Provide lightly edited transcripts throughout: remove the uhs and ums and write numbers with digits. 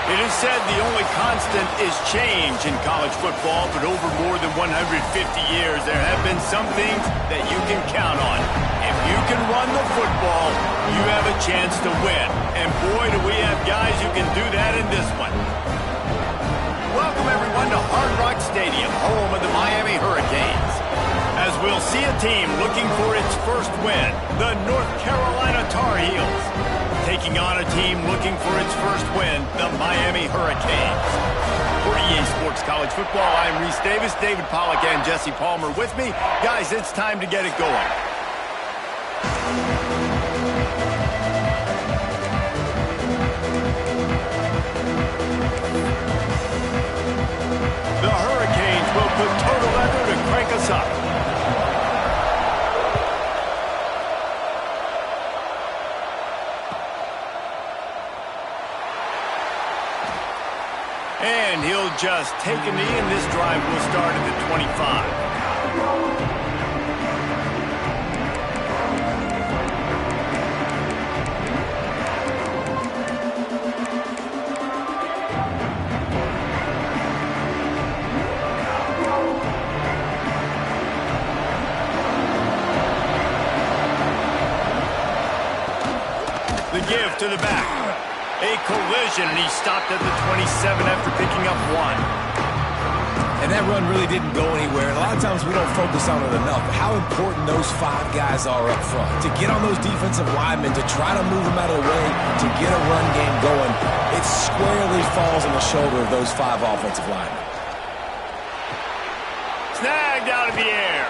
It is said the only constant is change in college football, but over more than 150 years, there have been some things that you can count on. If you can run the football, you have a chance to win. And boy, do we have guys who can do that in this one. Welcome, everyone, to Hard Rock Stadium, home of the Miami Hurricanes. As we'll see a team looking for its first win, the North Carolina Tar Heels, taking on a team looking for its first win, the Miami Hurricanes. For EA Sports College Football, I'm Reese Davis, David Pollack, and Jesse Palmer with me. Guys, it's time to get it going. The Hurricanes will put total effort to crank us up. And he'll just take a knee, and this drive will start at the 25. The give to the back. A collision, and he stopped at the 27 after picking up one. And that run really didn't go anywhere. And a lot of times we don't focus on it enough. How important those five guys are up front. To get on those defensive linemen, to try to move them out of the way, to get a run game going, it squarely falls on the shoulder of those five offensive linemen. Snagged out of the air.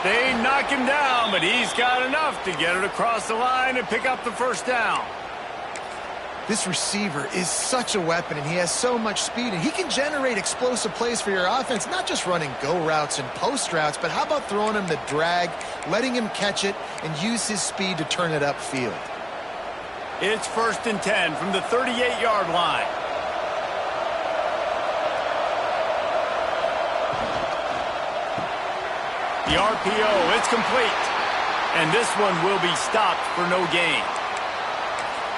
They knock him down, but he's got enough to get it across the line and pick up the first down. This receiver is such a weapon, and he has so much speed, and he can generate explosive plays for your offense, not just running go routes and post routes, but how about throwing him the drag, letting him catch it, and use his speed to turn it upfield. It's 1st and 10 from the 38-yard line. The RPO, it's complete. And this one will be stopped for no gain.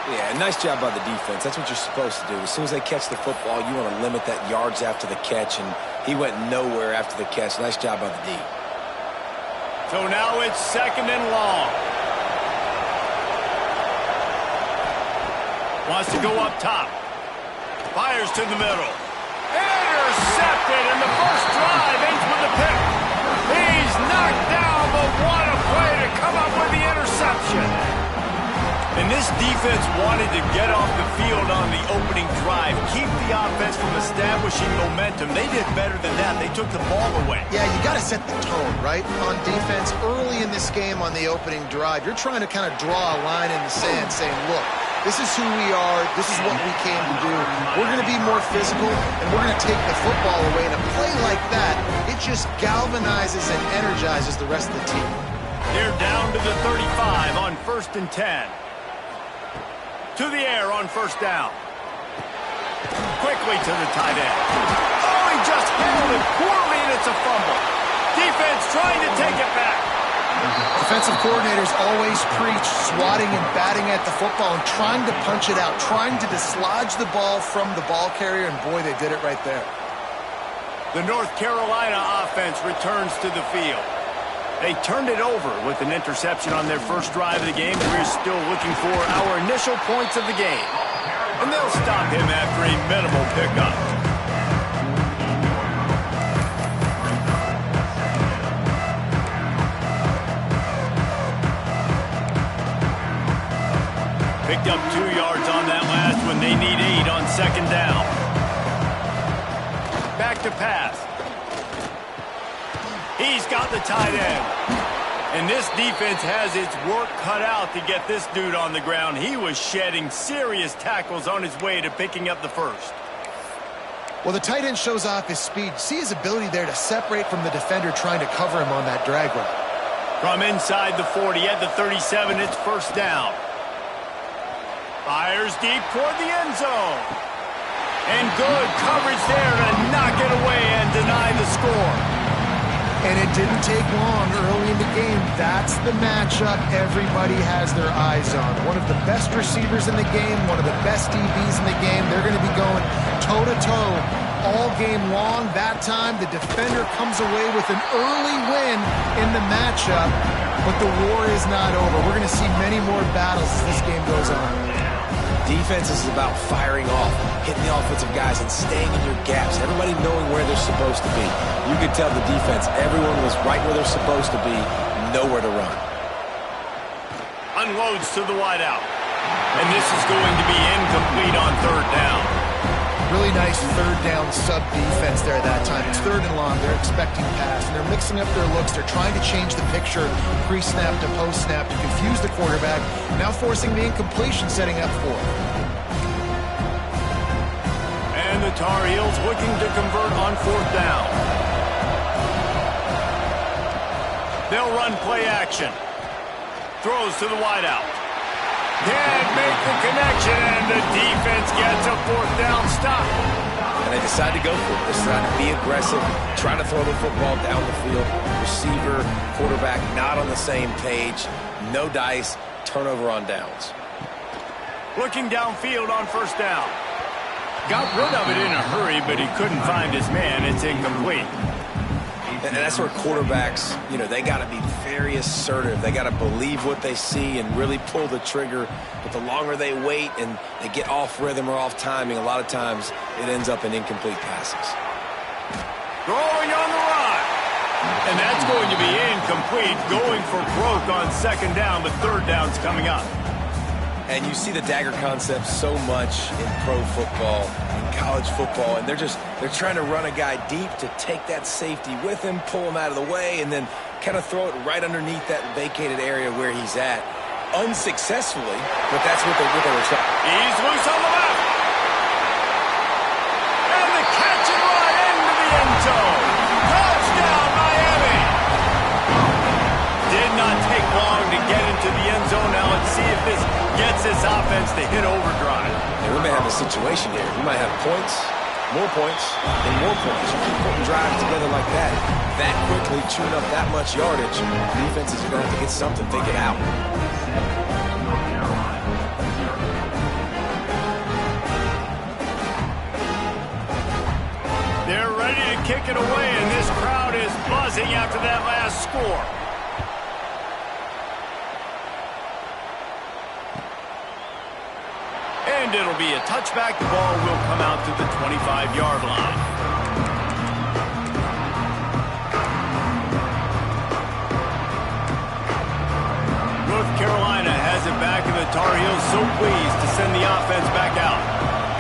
Yeah, nice job by the defense. That's what you're supposed to do. As soon as they catch the football, you want to limit that yards after the catch, and he went nowhere after the catch. Nice job by the D. So now it's 2nd and long. Wants to go up top. Fires to the middle. Intercepted, and the first drive ends with a pick. He's knocked down, but what a play to come up with the interception. And this defense wanted to get off the field on the opening drive, keep the offense from establishing momentum. They did better than that. They took the ball away. Yeah, you got to set the tone, right? On defense, early in this game on the opening drive, you're trying to kind of draw a line in the sand saying, look, this is who we are. This is what we came to do. We're going to be more physical, and we're going to take the football away. And a play like that, it just galvanizes and energizes the rest of the team. They're down to the 35 on 1st and 10. To the air on 1st down. Quickly to the tight end. Oh, he just handled it poorly, and it's a fumble. Defense trying to take it back. Defensive coordinators always preach swatting and batting at the football and trying to punch it out, trying to dislodge the ball from the ball carrier, and boy, they did it right there. The North Carolina offense returns to the field. They turned it over with an interception on their first drive of the game. We're still looking for our initial points of the game. And they'll stop him after a minimal pickup. Picked up 2 yards on that last one. They need 8 on 2nd down. Back to pass. He's got the tight end. And this defense has its work cut out to get this dude on the ground. He was shedding serious tackles on his way to picking up the first. Well, the tight end shows off his speed. See his ability there to separate from the defender trying to cover him on that drag route. From inside the 40 at the 37, it's 1st down. Fires deep toward the end zone. And good coverage there to knock it away and deny the score. And it didn't take long early in the game. That's the matchup everybody has their eyes on. One of the best receivers in the game, one of the best DBs in the game. They're going to be going toe-to-toe all game long. That time, the defender comes away with an early win in the matchup, but the war is not over. We're going to see many more battles as this game goes on. Defense is about firing off, hitting the offensive guys, and staying in your gaps. Everybody knowing where they're supposed to be. You could tell the defense, everyone was right where they're supposed to be, nowhere to run. Unloads to the wideout. And this is going to be incomplete on third down. Really nice third down sub-defense there that time. It's third and long. They're expecting pass, and they're mixing up their looks. They're trying to change the picture pre-snap to post-snap to confuse the quarterback, now forcing the incompletion, setting up fourth. And the Tar Heels looking to convert on fourth down. They'll run play action. Throws to the wideout. Can't make the connection, and the defense gets a fourth down stop. And they decide to go for it. They decide to be aggressive, try to throw the football down the field. Receiver, quarterback not on the same page. No dice, turnover on downs. Looking downfield on first down. Got rid of it in a hurry, but he couldn't find his man. It's incomplete. And that's where quarterbacks, they got to be very assertive. They got to believe what they see and really pull the trigger. But the longer they wait and they get off rhythm or off timing, a lot of times it ends up in incomplete passes. Throwing on the run. And that's going to be incomplete. Going for broke on second down, but third down's coming up. And you see the dagger concept so much in pro football, in college football, and they're trying to run a guy deep to take that safety with him, pull him out of the way, and then kind of throw it right underneath that vacated area where he's at. Unsuccessfully, but that's what they were trying. He's loose on the left. And the catch and run into the end zone. Touchdown, Miami. Did not take long to get into the end zone. Now let's see if this gets this offense to hit overdrive. And we may have a situation here. We might have points, and more points. You keep putting drives together like that quickly, chewing up that much yardage, defenses are going to have to get something figured out. They're ready to kick it away, and this crowd is buzzing after that last score. And it'll be a touchback. The ball will come out to the 25-yard line. North Carolina has it back, and the Tar Heels so pleased to send the offense back out.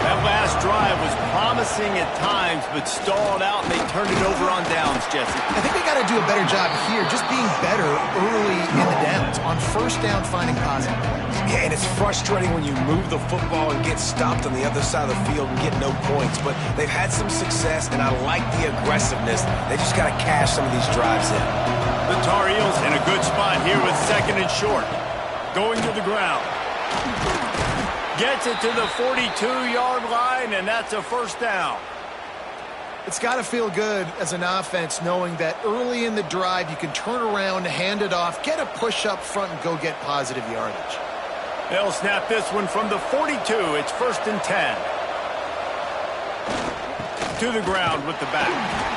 That last drive was promising at times, but stalled out, and they turned it over on downs, Jesse. I think they got to do a better job here, just being better early in the downs. On first down, finding positive. Yeah, and it's frustrating when you move the football and get stopped on the other side of the field and get no points. But they've had some success, and I like the aggressiveness. They just got to cash some of these drives in. The Tar Heels in a good spot here with second and short. Going to the ground. Gets it to the 42-yard line, and that's a first down. It's got to feel good as an offense knowing that early in the drive you can turn around, hand it off, get a push up front, and go get positive yardage. They'll snap this one from the 42. It's first and 10. To the ground with the back.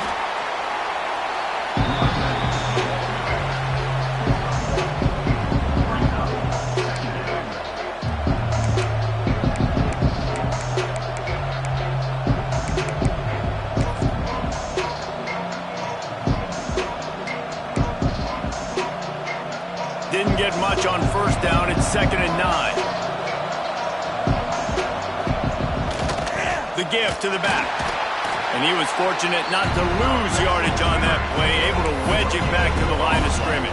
Didn't get much on first down. It's second and 9. The gift to the back. And he was fortunate not to lose yardage on that play, able to wedge it back to the line of scrimmage.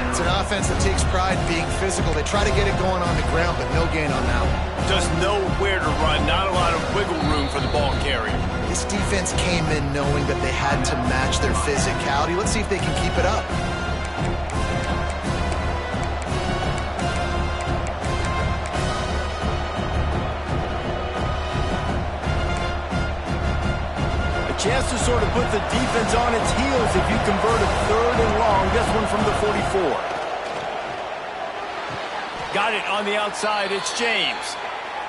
It's an offense that takes pride in being physical. They try to get it going on the ground, but no gain on that one. Just nowhere to run, not a lot of wiggle room for the ball carrier. This defense came in knowing that they had to match their physicality. Let's see if they can keep it up. Chance chance to sort of put the defense on its heels if you convert a 3rd and long. This one from the 44. Got it on the outside. It's James.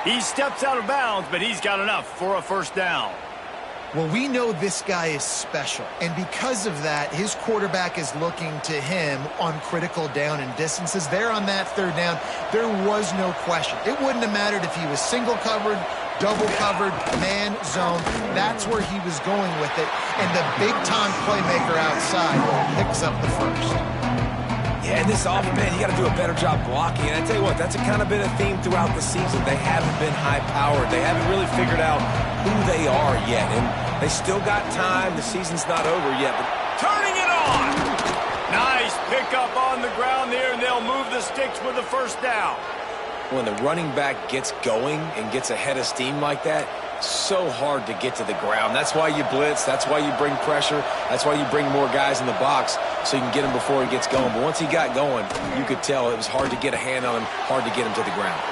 He steps out of bounds, but he's got enough for a 1st down. Well, we know this guy is special, and because of that, his quarterback is looking to him on critical down and distances. There on that 3rd down, there was no question. It wouldn't have mattered if he was single covered, double covered, man, zone. That's where he was going with it, and the big-time playmaker outside picks up the 1st. Yeah, and this offense, man, you got to do a better job blocking. And I tell you what, that's kind of been a theme throughout the season. They haven't been high-powered. They haven't really figured out who they are yet. And they still got time. The season's not over yet. But turning it on. Nice pickup on the ground there, and they'll move the sticks with the 1st down. when the running back gets going and gets ahead of steam like that, so hard to get to the ground. That's why you blitz. That's why you bring pressure. That's why you bring more guys in the box so you can get him before he gets going. But once he got going, you could tell it was hard to get a hand on him, hard to get him to the ground.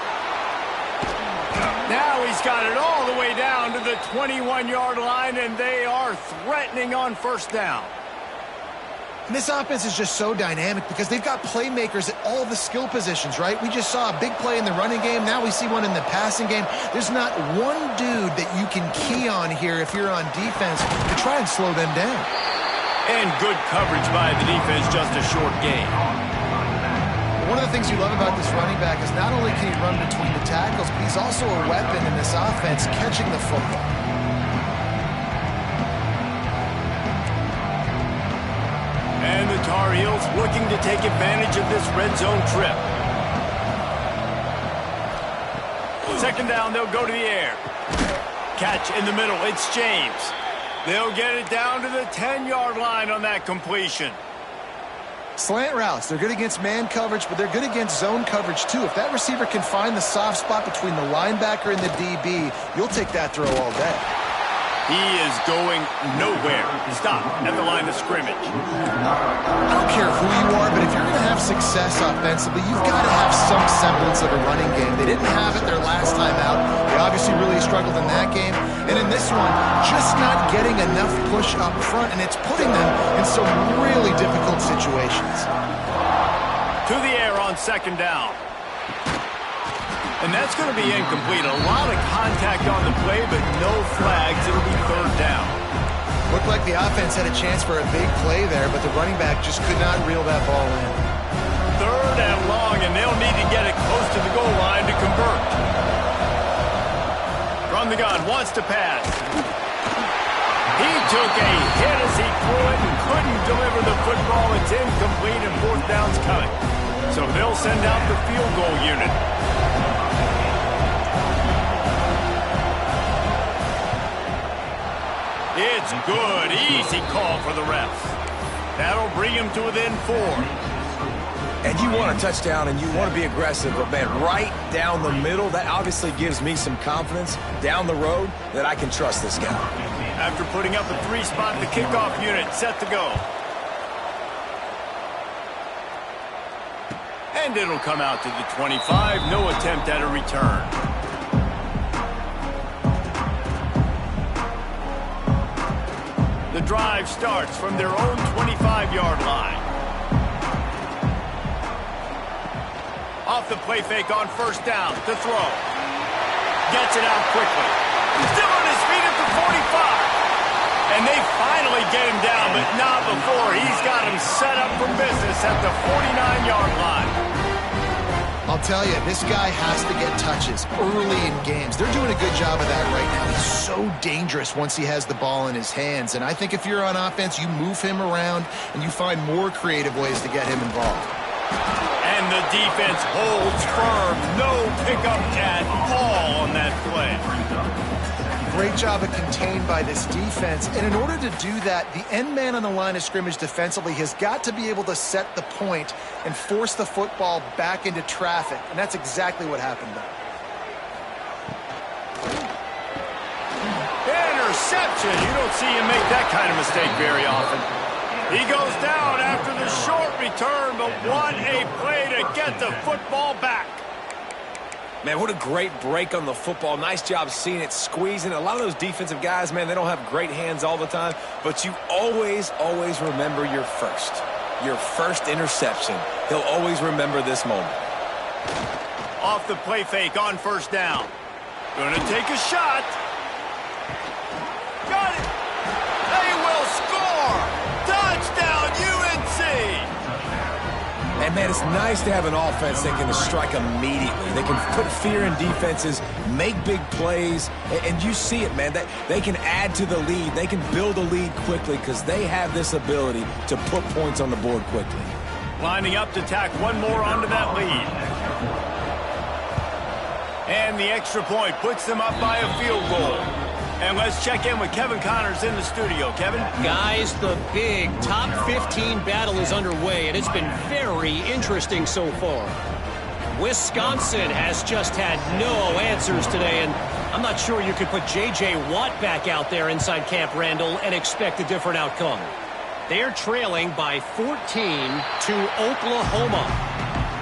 Now he's got it all the way down to the 21-yard line, and they are threatening on first down. And this offense is just so dynamic because they've got playmakers at all the skill positions, right? We just saw a big play in the running game. Now we see one in the passing game. There's not one dude that you can key on here if you're on defense to try and slow them down. And good coverage by the defense, just a short gain. One of the things you love about this running back is not only can he run between the tackles, but he's also a weapon in this offense catching the football. And the Tar Heels looking to take advantage of this red zone trip. Second down, they'll go to the air. Catch in the middle, it's James. They'll get it down to the 10-yard line on that completion. Slant routes, they're good against man coverage, but they're good against zone coverage too. If that receiver can find the soft spot between the linebacker and the DB, you'll take that throw all day. He is going nowhere. Stop at the line of scrimmage. I don't care who you are, but if you're going to have success offensively, you've got to have some semblance of a running game. They didn't have it their last time out. They obviously really struggled in that game. And in this one, just not getting enough push up front, and it's putting them in some really difficult situations. To the air on second down. And that's going to be incomplete. A lot of contact on the play, but no flags. It'll be third down. Looked like the offense had a chance for a big play there, but the running back just could not reel that ball in. Third and long, and they'll need to get it close to the goal line to convert. From the gun, wants to pass. He took a hit as he threw it and couldn't deliver the football. It's incomplete, and fourth down's coming. So they'll send out the field goal unit. It's good. Easy call for the refs. That'll bring him to within 4. And you want a touchdown and you want to be aggressive, but man, right down the middle, that obviously gives me some confidence down the road that I can trust this guy. After putting up a 3-spot, the kickoff unit set to go. And it'll come out to the 25. No attempt at a return. The drive starts from their own 25-yard line. Off the play fake on first down to throw. Gets it out quickly. Still on his feet at the 45. And they finally get him down, but not before. He's got him set up for business at the 49-yard line. I'll tell you, this guy has to get touches early in games. They're doing a good job of that right now. He's so dangerous once he has the ball in his hands. And I think if you're on offense, you move him around and you find more creative ways to get him involved. And the defense holds firm. No pickup at all on that play. Great job of contained by this defense. And in order to do that, the end man on the line of scrimmage defensively has got to be able to set the point and force the football back into traffic. And that's exactly what happened there. Interception. You don't see him make that kind of mistake very often. He goes down after the short return, but what a play to get the football back. Man, what a great break on the football. Nice job seeing it, squeezing. A lot of those defensive guys, man, they don't have great hands all the time, but you always, always remember your first interception. He'll always remember this moment. Off the play fake on first down. Gonna take a shot. Got it. They will score. Touchdown, UNC. And, man, it's nice to have an offense that can strike immediately. They can put fear in defenses, make big plays, and you see it, man. That they can add to the lead. They can build a lead quickly because they have this ability to put points on the board quickly. Lining up to tack one more onto that lead. And the extra point puts them up by a field goal. And let's check in with Kevin Connors in the studio. Kevin? Guys, the big top 15 battle is underway, and it's been very interesting so far. Wisconsin has just had no answers today, and I'm not sure you could put J.J. Watt back out there inside Camp Randall and expect a different outcome. They're trailing by 14 to Oklahoma.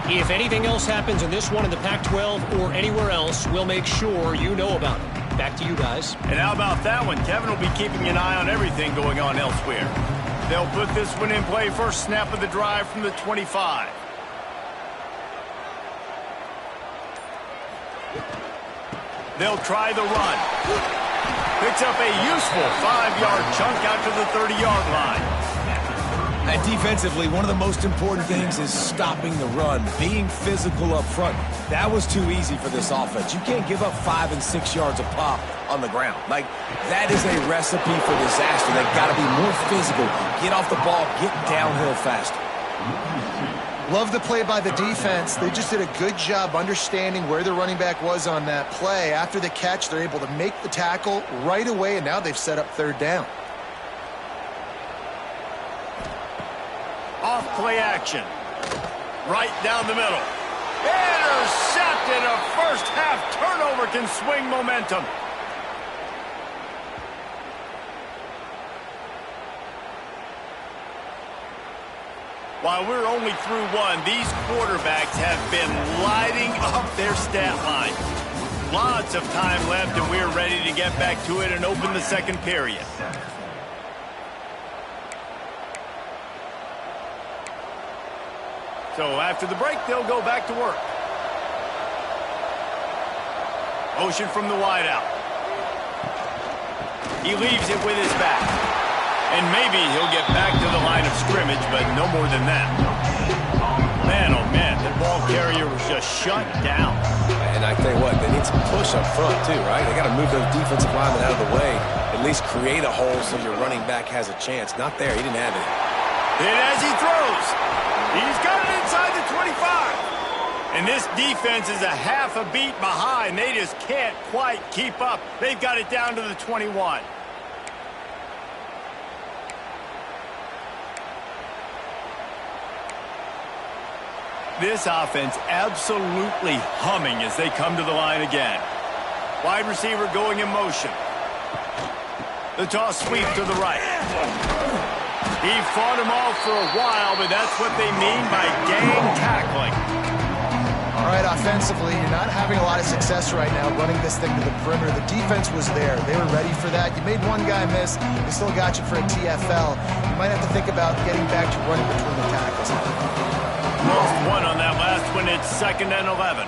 If anything else happens in this one in the Pac-12 or anywhere else, we'll make sure you know about it. Back to you guys. And how about that one? Kevin will be keeping an eye on everything going on elsewhere. They'll put this one in play first snap of the drive from the 25. They'll try the run. Picks up a useful 5-yard chunk out to the 30-yard line. And defensively, one of the most important things is stopping the run, being physical up front. That was too easy for this offense. You can't give up 5 and 6 yards a pop on the ground. Like, that is a recipe for disaster. They've got to be more physical, get off the ball, get downhill faster. Love the play by the defense. They just did a good job understanding where the running back was on that play. After the catch, they're able to make the tackle right away, and now they've set up third down. Off play action. Right down the middle. Intercepted. A first half turnover can swing momentum. While we're only through one, these quarterbacks have been lighting up their stat line. Lots of time left, and we're ready to get back to it and open the second period. So after the break, they'll go back to work. Motion from the wideout. He leaves it with his back. And maybe he'll get back to the line of scrimmage, but no more than that. Man, oh man, the ball carrier was just shut down. And I tell you what, they need some push up front too, right? They got to move those defensive linemen out of the way, at least create a hole so your running back has a chance. Not there, he didn't have it. And as he throws, he's got it inside the 25. And this defense is a half a beat behind. They just can't quite keep up. They've got it down to the 21. This offense absolutely humming as they come to the line again. Wide receiver going in motion. The toss sweep to the right. He fought him off for a while, but that's what they mean by gang tackling. All right, offensively, you're not having a lot of success right now running this thing to the perimeter. The defense was there. They were ready for that. You made one guy miss. They still got you for a TFL. You might have to think about getting back to running between the tackles. Lost one on that last one. It's 2nd and 11.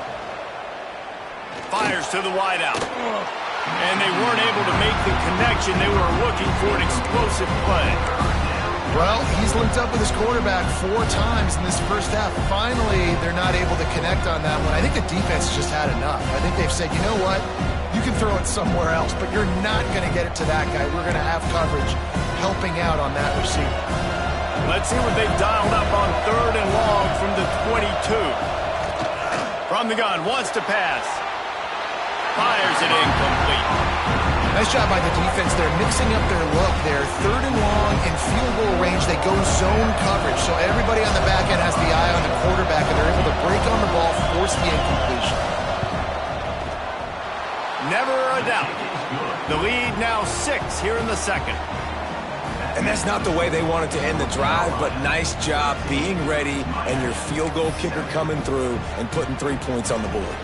Fires to the wideout. And they weren't able to make the connection. They were looking for an explosive play. Well, he's linked up with his quarterback 4 times in this first half. Finally, they're not able to connect on that one. I think the defense just had enough. I think they've said, you know what? You can throw it somewhere else, but you're not going to get it to that guy. We're going to have coverage helping out on that receiver. Let's see what they've dialed up on 3rd and long from the 22. From the gun, wants to pass. Fires it incomplete. Nice job by the defense. They're mixing up their look. They're 3rd and long in field goal range. They go zone coverage. So everybody on the back end has the eye on the quarterback, and they're able to break on the ball, force the incompletion. Never a doubt. The lead now 6 here in the second. And that's not the way they wanted to end the drive, but nice job being ready and your field goal kicker coming through and putting 3 points on the board.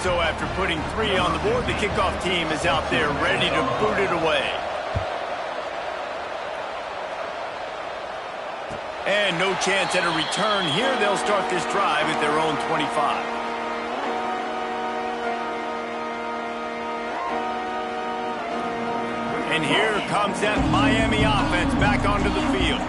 So after putting 3 on the board, the kickoff team is out there ready to boot it away. And no chance at a return here. They'll start this drive at their own 25. And here comes that Miami offense back onto the field.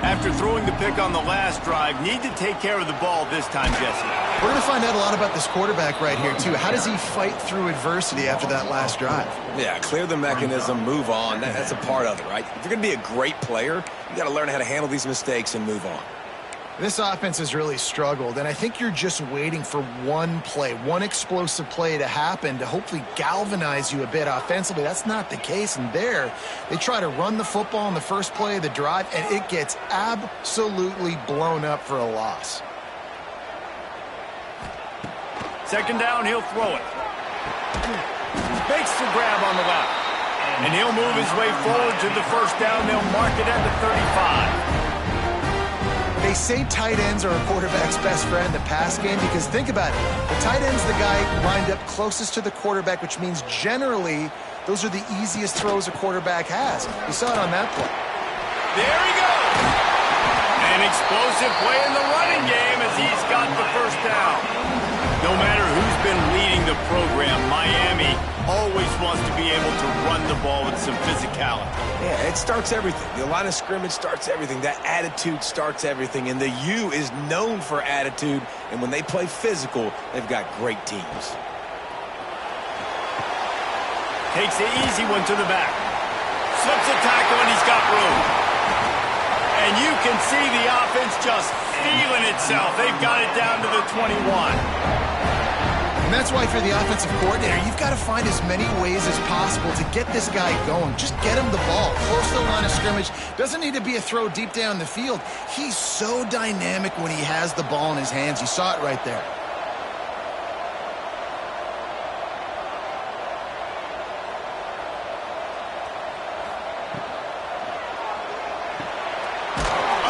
After throwing the pick on the last drive, need to take care of the ball this time, Jesse. We're going to find out a lot about this quarterback right here, too. How does he fight through adversity after that last drive? Yeah, clear the mechanism, move on. That's a part of it, right? If you're going to be a great player, you got to learn how to handle these mistakes and move on. This offense has really struggled, and I think you're just waiting for one play, one explosive play to happen to hopefully galvanize you a bit offensively. That's not the case, and there, they try to run the football in the first play of the drive, and it gets absolutely blown up for a loss. Second down, he'll throw it. Makes the grab on the left. And he'll move his way forward to the first down. They'll mark it at the 35. They say tight ends are a quarterback's best friend in the pass game because think about it. The tight end's the guy lined up closest to the quarterback, which means generally those are the easiest throws a quarterback has. You saw it on that play. There he goes. An explosive play in the running game as he's got the first down. No matter who's been leading the program, Miami always wants to be able to run the ball with some physicality. Yeah, it starts everything. The line of scrimmage starts everything. That attitude starts everything. And the U is known for attitude. And when they play physical, they've got great teams. Takes the easy one to the back. Slips a tackle and he's got room. And you can see the offense just feeling itself. They've got it down to the 21. And that's why for the offensive coordinator, you've got to find as many ways as possible to get this guy going. Just get him the ball close to the line of scrimmage. Doesn't need to be a throw deep down the field. He's so dynamic when he has the ball in his hands. You saw it right there.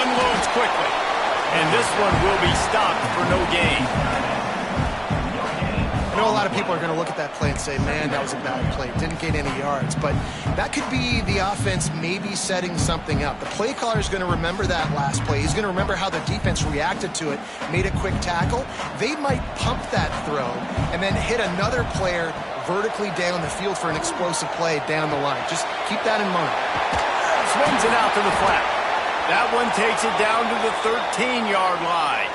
Unloads quickly. And this one will be stopped for no gain. I know a lot of people are going to look at that play and say, man, that was a bad play. Didn't gain any yards. But that could be the offense maybe setting something up. The play caller is going to remember that last play. He's going to remember how the defense reacted to it, made a quick tackle. They might pump that throw and then hit another player vertically down the field for an explosive play down the line. Just keep that in mind. Swings it out to the flat. That one takes it down to the 13-yard line.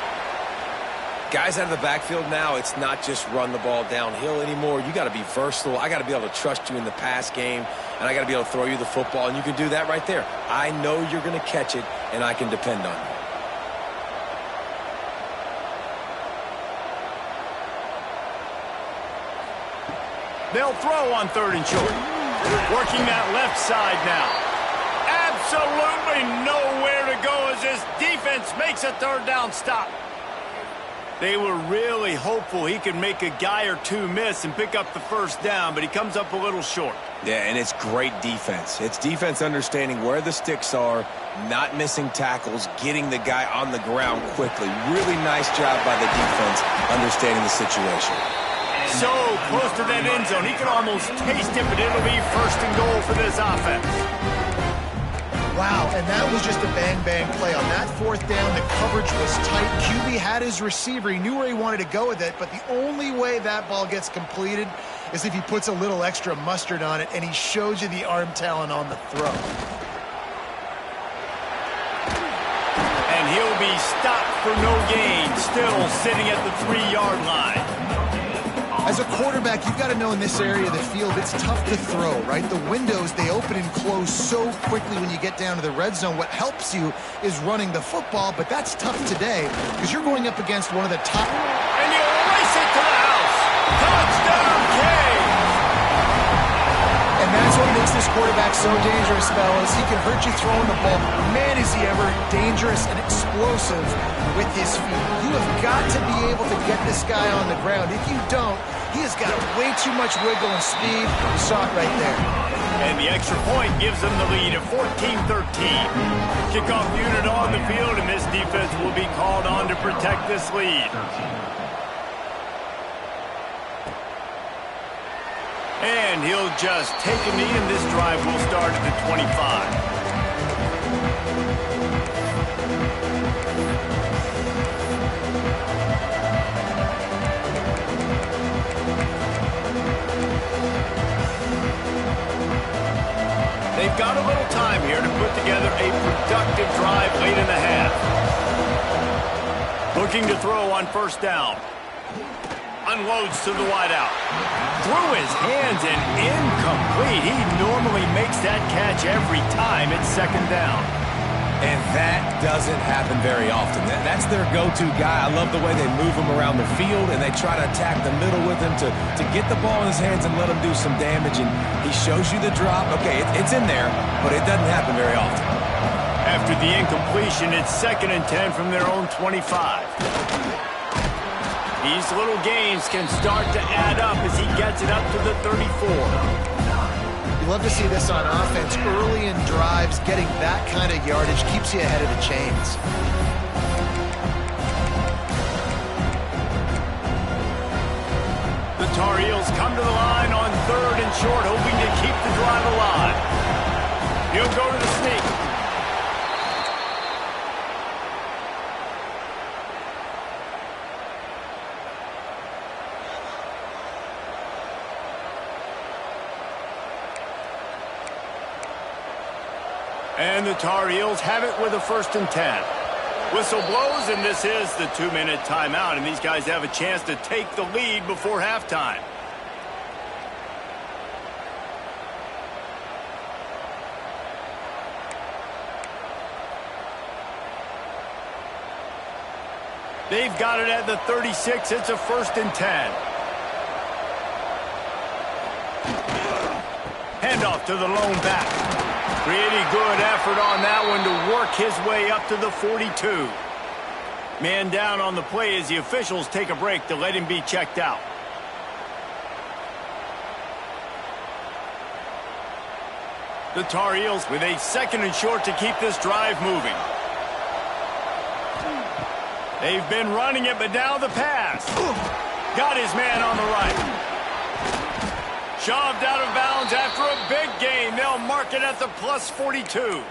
Guys out of the backfield now, it's not just run the ball downhill anymore. You got to be versatile. I got to be able to trust you in the pass game, and I got to be able to throw you the football, and you can do that right there. I know you're going to catch it, and I can depend on you. They'll throw on 3rd and short. Working that left side now. Absolutely nowhere to go as this defense makes a 3rd down stop. They were really hopeful he could make a guy or two miss and pick up the first down, but he comes up a little short. Yeah, and it's great defense. It's defense understanding where the sticks are, not missing tackles, getting the guy on the ground quickly. Really nice job by the defense understanding the situation. So close to that end zone. He can almost taste it, but it'll be 1st and goal for this offense. Wow, and that was just a bang-bang play. On that 4th down, the coverage was tight. QB had his receiver. He knew where he wanted to go with it, but the only way that ball gets completed is if he puts a little extra mustard on it, and he shows you the arm talent on the throw. And he'll be stopped for no gain, still sitting at the 3-yard line. As a quarterback, you've got to know in this area of the field, it's tough to throw, right? The windows, they open and close so quickly when you get down to the red zone. What helps you is running the football, but that's tough today because you're going up against one of the top. And you race it to the house. Touchdown, Cage! And that's what makes this quarterback so dangerous, fellas. He can hurt you throwing the ball. Man, is he ever dangerous and explosive with his feet. You have got to be able to get this guy on the ground. If you don't, he has got way too much wiggle and speed. You saw it right there. And the extra point gives them the lead at 14-13. Kickoff unit on the field, and this defense will be called on to protect this lead. And he'll just take a knee, and this drive will start at the 25. They've got a little time here to put together a productive drive late in the half. Looking to throw on first down. Unloads to the wideout. Through his hands and incomplete. He normally makes that catch every time. It's second down. And that doesn't happen very often. That's their go-to guy. I love the way they move him around the field, and they try to attack the middle with him to get the ball in his hands and let him do some damage. And he shows you the drop. Okay, it's in there, but it doesn't happen very often. After the incompletion, it's 2nd and 10 from their own 25. These little gains can start to add up as he gets it up to the 34. You love to see this on offense. Early in drives, getting that kind of yardage keeps you ahead of the chains. The Tar Heels come to the line on 3rd and short, hoping to keep the drive alive. He'll go to the sneak. And the Tar Heels have it with a 1st and 10. Whistle blows, and this is the 2-minute timeout, and these guys have a chance to take the lead before halftime. They've got it at the 36. It's a 1st and 10. Handoff to the lone back. Pretty good effort on that one to work his way up to the 42. Man down on the play as the officials take a break to let him be checked out. The Tar Heels with a 2nd and short to keep this drive moving. They've been running it, but now the pass. Got his man on the right. Shoved out of bounds after a big gain. They'll mark it at the plus 42.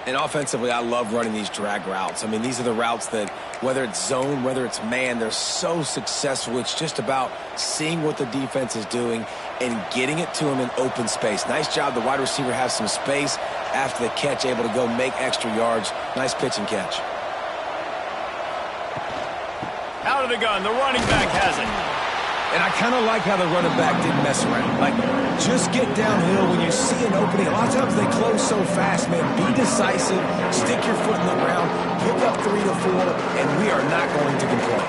And offensively, I love running these drag routes. I mean, these are the routes that, whether it's zone, whether it's man, they're so successful. It's just about seeing what the defense is doing and getting it to him in open space. Nice job. The wide receiver has some space after the catch, able to go make extra yards. Nice pitch and catch. Out of the gun, the running back has it. And I kind of like how the running back didn't mess around. Like, just get downhill when you see an opening. A lot of times they close so fast, man. Be decisive, stick your foot in the ground, pick up 3 to 4, and we are not going to complain.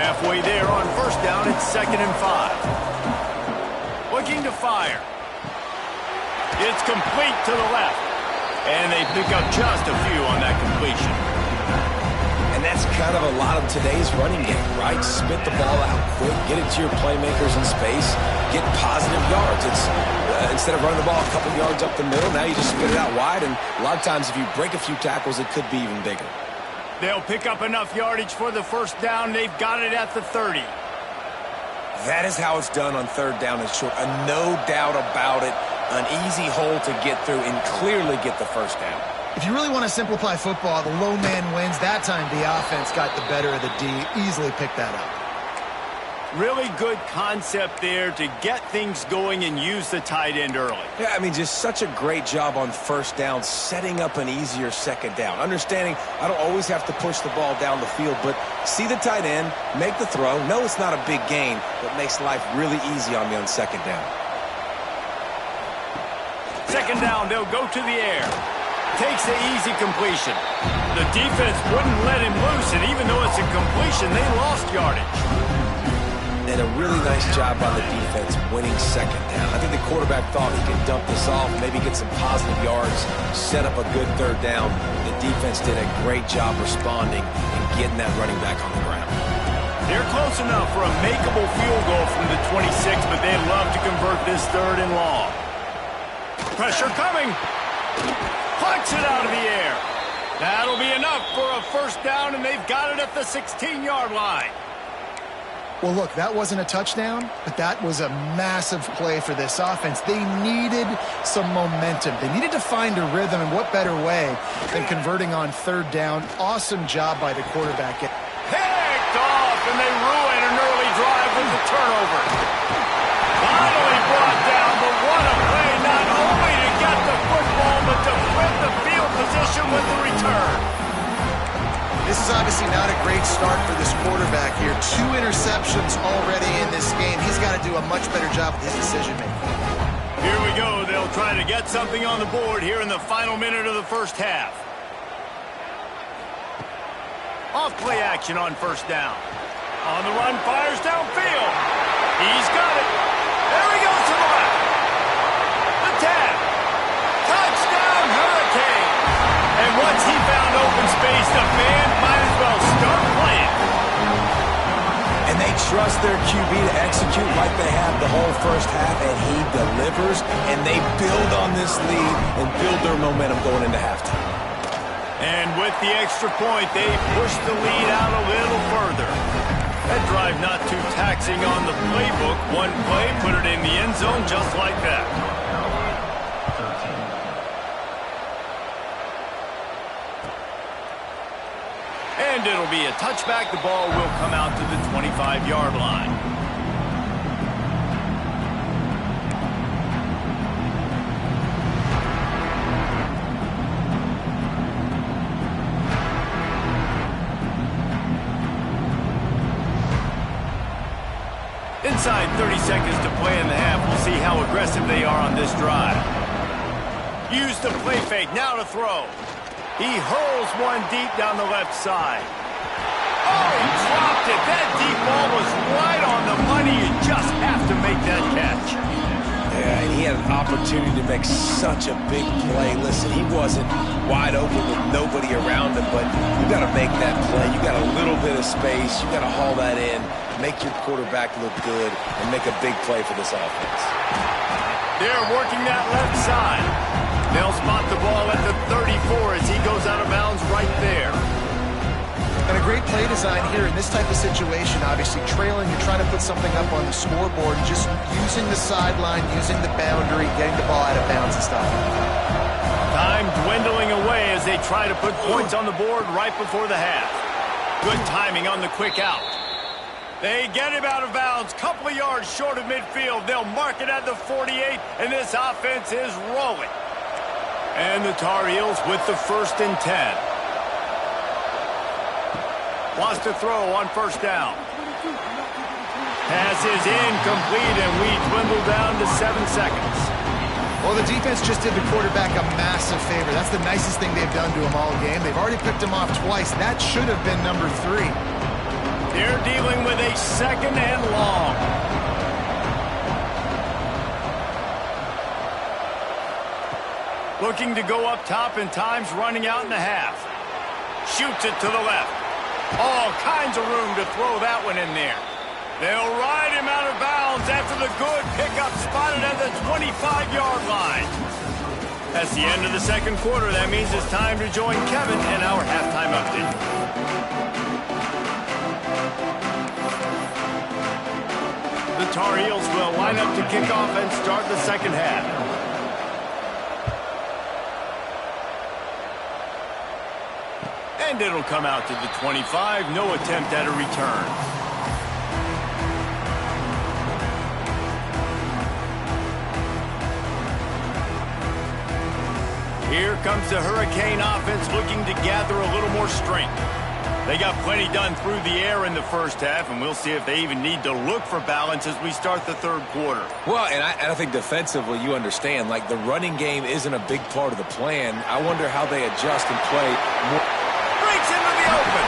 Halfway there on first down, it's 2nd and 5. Looking to fire. It's complete to the left. And they pick up just a few on that completion. And that's kind of a lot of today's running game, right? Spit the ball out quick, get it to your playmakers in space, get positive yards. It's instead of running the ball a couple yards up the middle, now you just spit it out wide, and a lot of times if you break a few tackles, it could be even bigger. They'll pick up enough yardage for the first down. They've got it at the 30. That is how it's done on 3rd down and short. No doubt about it. An easy hole to get through and clearly get the first down. If you really want to simplify football, the low man wins. That time the offense got the better of the D. Easily picked that up. Really good concept there to get things going and use the tight end early. Yeah, I mean, just such a great job on first down, setting up an easier 2nd down. Understanding I don't always have to push the ball down the field, but see the tight end, make the throw. No, it's not a big gain, but makes life really easy on me on 2nd down. 2nd down, they'll go to the air. Takes the easy completion. The defense wouldn't let him loose, and even though it's a completion, they lost yardage. And a really nice job by the defense winning 2nd down. I think the quarterback thought he could dump this off, maybe get some positive yards, set up a good 3rd down. The defense did a great job responding and getting that running back on the ground. They're close enough for a makeable field goal from the 26, but they'd love to convert this 3rd and long. Pressure coming. Plucks it out of the air. That'll be enough for a first down, and they've got it at the 16-yard line. Well, look, that wasn't a touchdown, but that was a massive play for this offense. They needed some momentum. They needed to find a rhythm, and what better way than converting on third down. Awesome job by the quarterback. Picked off, and they ruin an early drive with the turnover. Finally brought down, but what a play, not only to get the football, but to flip the field position with the return. This is obviously not a great start for this quarterback here. 2 interceptions already in this game. He's got to do a much better job with his decision-making. Here we go. They'll try to get something on the board here in the final minute of the first half. Off play action on first down. On the run, fires downfield. He's got it. There he goes to the left. The tap. Touchdown, Hurricane. And once he found open space, the band might as well start playing. And they trust their QB to execute like they have the whole first half, and he delivers, and they build on this lead and build their momentum going into halftime. And with the extra point, they push the lead out a little further. That drive not too taxing on the playbook. One play, put it in the end zone just like that. And it'll be a touchback. The ball will come out to the 25-yard line. Inside 30 seconds to play in the half. We'll see how aggressive they are on this drive. Use the play fake. Now to throw. He hurls one deep down the left side. Oh, he dropped it. That deep ball was right on the money. You just have to make that catch. Yeah, and he had an opportunity to make such a big play. Listen, he wasn't wide open with nobody around him, but you got to make that play. You got a little bit of space. You got to haul that in, make your quarterback look good, and make a big play for this offense. They're working that left side. They'll spot the ball at the 34 as he goes out of bounds right there. And a great play design here in this type of situation. Obviously, trailing, you're trying to put something up on the scoreboard, and just using the sideline, using the boundary, getting the ball out of bounds and stuff. Time dwindling away as they try to put points on the board right before the half. Good timing on the quick out. They get him out of bounds, couple of yards short of midfield. They'll mark it at the 48, and this offense is rolling. And the Tar Heels with the 1st and 10. Wants to throw on first down. Pass is incomplete, and we dwindle down to 7 seconds. Well, the defense just did the quarterback a massive favor. That's the nicest thing they've done to him all game. They've already picked him off twice. That should have been number 3. They're dealing with a 2nd and long. Looking to go up top, and time's running out in the half. Shoots it to the left. All kinds of room to throw that one in there. They'll ride him out of bounds after the good pickup, spotted at the 25-yard line. That's the end of the second quarter. That means it's time to join Kevin in our halftime update. The Tar Heels will line up to kick off and start the second half. And it'll come out to the 25. No attempt at a return. Here comes the Hurricane offense looking to gather a little more strength. They got plenty done through the air in the first half, and we'll see if they even need to look for balance as we start the third quarter. Well, and I think defensively, you understand, like the running game isn't a big part of the plan. I wonder how they adjust and play more. Breaks into the open.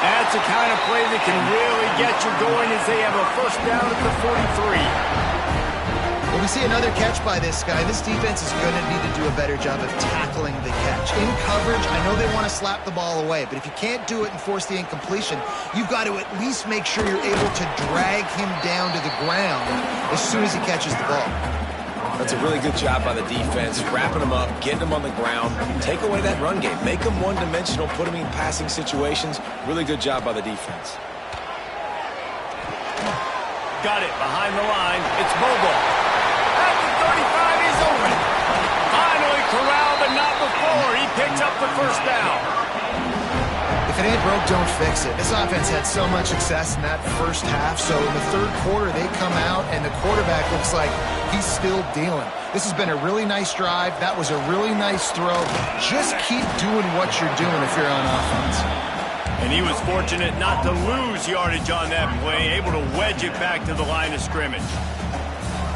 That's the kind of play that can really get you going as they have a first down at the 43. Well, we see another catch by this guy. This defense is going to need to do a better job of tackling the catch. In coverage, I know they want to slap the ball away, but if you can't do it and force the incompletion, you've got to at least make sure you're able to drag him down to the ground as soon as he catches the ball. That's a really good job by the defense, wrapping him up, getting him on the ground, take away that run game, make him one-dimensional, put him in passing situations. Really good job by the defense. got it behind the line. It's Bobo. At the 35, he's open. Finally corralled, but not before. He picks up the first down. If it ain't broke, don't fix it. This offense had so much success in that first half, so in the third quarter, they come out, and the quarterback looks like he's still dealing. This has been a really nice drive. That was a really nice throw. Just keep doing what you're doing if you're on offense. And he was fortunate not to lose yardage on that play, able to wedge it back to the line of scrimmage.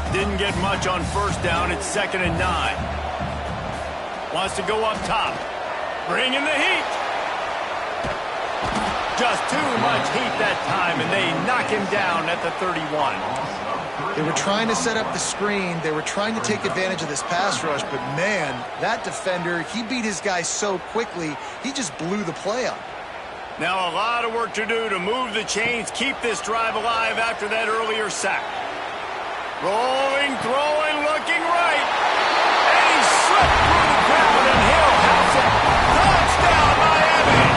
Didn't get much on first down. It's 2nd and 9. Wants to go up top. Bringing the heat. Just too much heat that time, and they knock him down at the 31. They were trying to set up the screen. They were trying to take advantage of this pass rush, but, man, that defender, he beat his guy so quickly, he just blew the play up. Now a lot of work to do to move the chains, keep this drive alive after that earlier sack. Rolling, throwing, looking right. And he slipped through the crowd, and Hill has it. Touchdown, Miami!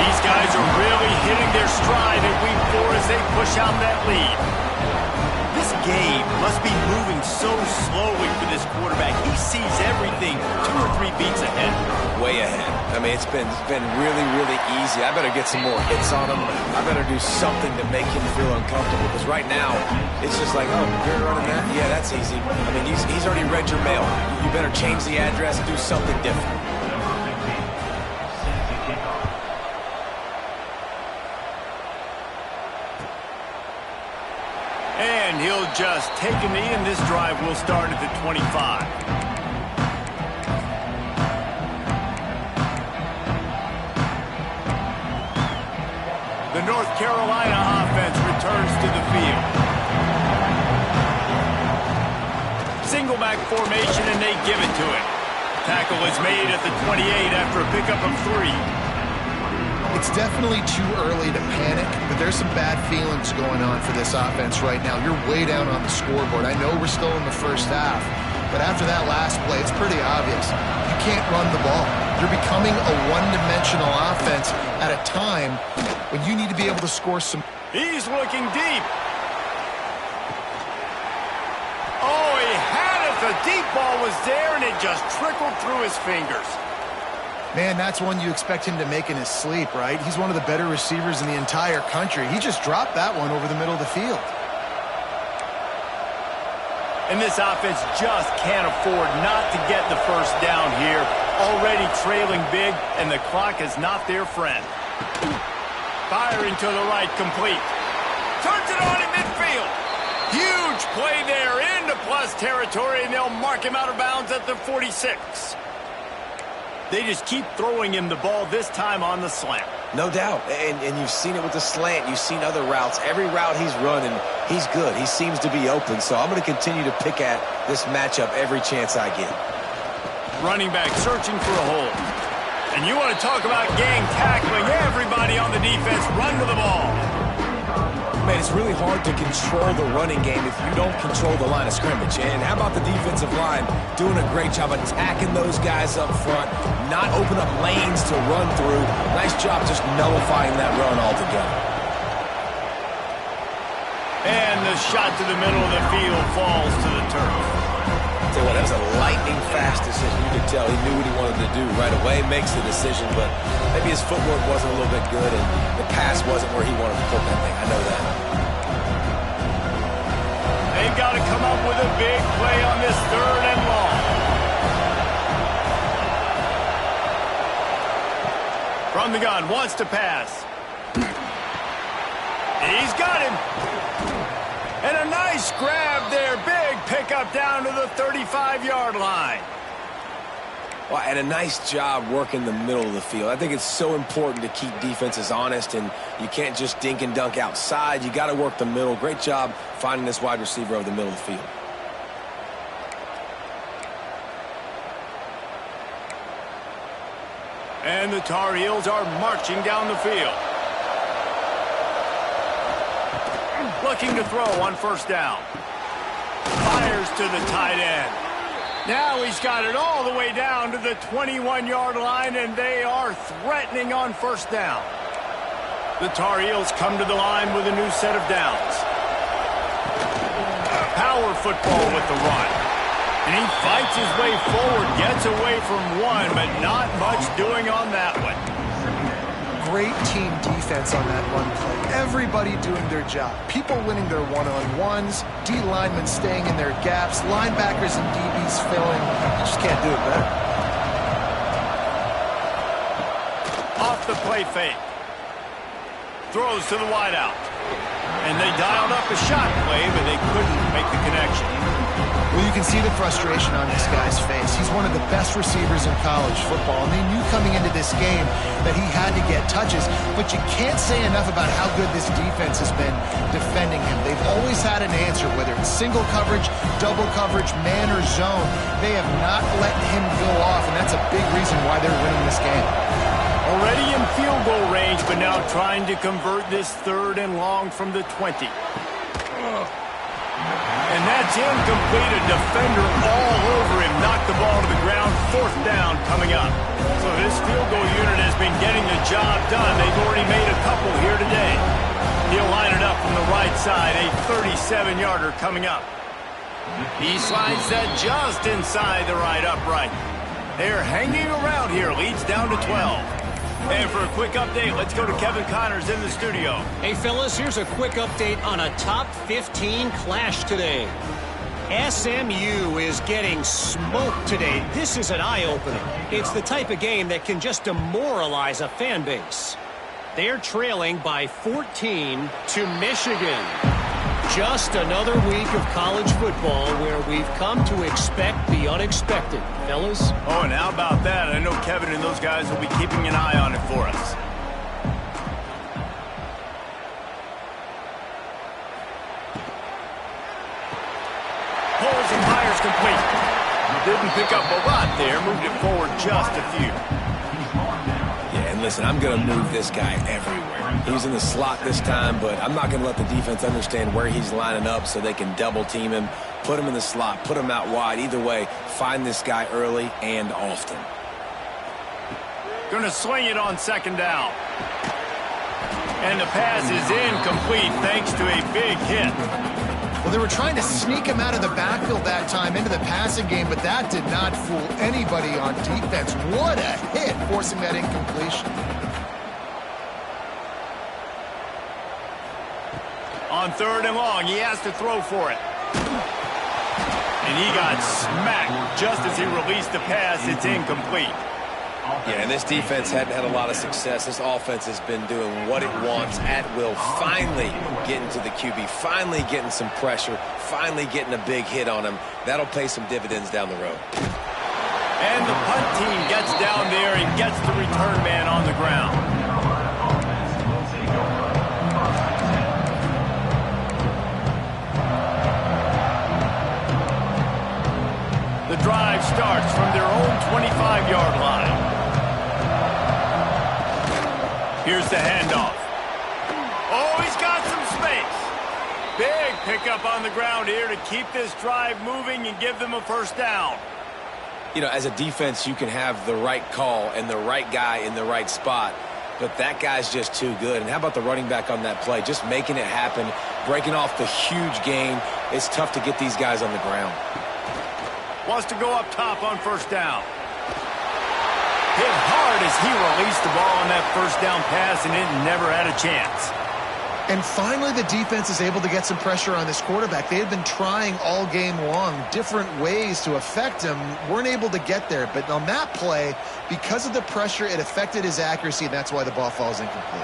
These guys are really hitting their stride in Week 4 as they push out that lead. This game must be moving so slowly for this quarterback. He sees everything 2 or 3 beats ahead. Way ahead. I mean, it's been really, really easy. I better get some more hits on him. I better do something to make him feel uncomfortable, because right now, it's just like, oh, you're running that? Yeah, that's easy. I mean, he's already read your mail. You better change the address and do something different. And he'll just take a knee, and this drive will start at the 25. The North Carolina offense returns to the field. Single back formation, and they give it to him. Tackle is made at the 28 after a pickup of 3. It's definitely too early to panic, but there's some bad feelings going on for this offense right now. You're way down on the scoreboard. I know we're still in the first half, but after that last play, it's pretty obvious. You can't run the ball. You're becoming a one-dimensional offense at a time when you need to be able to score some. He's looking deep. Oh, he had it. The deep ball was there, and it just trickled through his fingers. Man, that's one you expect him to make in his sleep, right? He's one of the better receivers in the entire country. He just dropped that one over the middle of the field. And this offense just can't afford not to get the first down here. Already trailing big, and the clock is not their friend. Firing to the right, complete. Turns it on in midfield. Huge play there into plus territory, and they'll mark him out of bounds at the 46. They just keep throwing him the ball, this time on the slant. No doubt, and you've seen it with the slant. You've seen other routes. Every route he's running, he's good. He seems to be open, so I'm going to continue to pick at this matchup every chance I get. Running back searching for a hole. And you want to talk about gang tackling. Everybody on the defense run to the ball. Man, it's really hard to control the running game if you don't control the line of scrimmage. And how about the defensive line doing a great job attacking those guys up front, not open up lanes to run through. Nice job just nullifying that run altogether. And the shot to the middle of the field falls to the turf. Tell you what, that was a lightning-fast decision. You could tell he knew what he wanted to do right away, makes the decision, but maybe his footwork wasn't a little bit good, and the pass wasn't where he wanted to put that thing. I know that. They've got to come up with a big play on this 3rd and long. From the gun, wants to pass. He's got him. And a nice grab there. Big pickup down to the 35-yard line. Well, and a nice job working the middle of the field. I think it's so important to keep defenses honest, and you can't just dink and dunk outside. You got to work the middle. Great job finding this wide receiver over the middle of the field. And the Tar Heels are marching down the field. Looking to throw on first down. Fires to the tight end. Now he's got it all the way down to the 21-yard line, and they are threatening on first down. The Tar Heels come to the line with a new set of downs. Power football with the run. And he fights his way forward, gets away from one, but not much doing on that one. Great team defense on that run play. Everybody doing their job. People winning their one-on-ones, D linemen staying in their gaps, linebackers and DBs filling. You just can't do it better. Off the play fake. Throws to the wideout. And they dialed up a shot play, but they couldn't make the connection. Well, you can see the frustration on this guy's face. He's one of the best receivers in college football, and they knew coming into this game that he had to get touches, but you can't say enough about how good this defense has been defending him. They've always had an answer, whether it's single coverage, double coverage, man or zone. They have not let him go off, and that's a big reason why they're winning this game. Already in field goal range, but now trying to convert this 3rd and long from the 20. And that's incomplete. A defender all over him. Knocked the ball to the ground. 4th down coming up. So this field goal unit has been getting the job done. They've already made a couple here today. He'll line it up from the right side. A 37-yarder coming up. He slides that just inside the right upright. They're hanging around here. Leads down to 12. And for a quick update, let's go to Kevin Connors in the studio. Hey, fellas, here's a quick update on a top 15 clash today. SMU is getting smoked today. This is an eye-opener. It's the type of game that can just demoralize a fan base. They're trailing by 14 to Michigan. Just another week of college football where we've come to expect the unexpected, fellas. Oh, and how about that? I know Kevin and those guys will be keeping an eye on it for us. Pulls and fires complete. Didn't pick up a lot there. Moved it forward just a few. Yeah, and listen, I'm going to move this guy everywhere. He's in the slot this time, but I'm not going to let the defense understand where he's lining up so they can double team him, put him in the slot, put him out wide. Either way, find this guy early and often. Going to swing it on 2nd down. And the pass is incomplete thanks to a big hit. Well, they were trying to sneak him out of the backfield that time into the passing game, but that did not fool anybody on defense. What a hit, forcing that incompletion. On 3rd and long, he has to throw for it. And he got smacked just as he released the pass. It's incomplete. Yeah, and this defense hadn't had a lot of success. This offense has been doing what it wants at will. Finally getting to the QB, finally getting some pressure, finally getting a big hit on him. That'll pay some dividends down the road. And the punt team gets down there and gets the return man on the ground. The drive starts from their own 25-yard line. Here's the handoff. Oh, he's got some space. Big pickup on the ground here to keep this drive moving and give them a 1st down. You know, as a defense, you can have the right call and the right guy in the right spot, but that guy's just too good. And how about the running back on that play? Just making it happen, breaking off the huge gain. It's tough to get these guys on the ground. Wants to go up top on 1st down. Hit hard as he released the ball on that 1st down pass, and it never had a chance. And finally, the defense is able to get some pressure on this quarterback. They had been trying all game long different ways to affect him. Weren't able to get there. But on that play, because of the pressure, it affected his accuracy, and that's why the ball falls incomplete.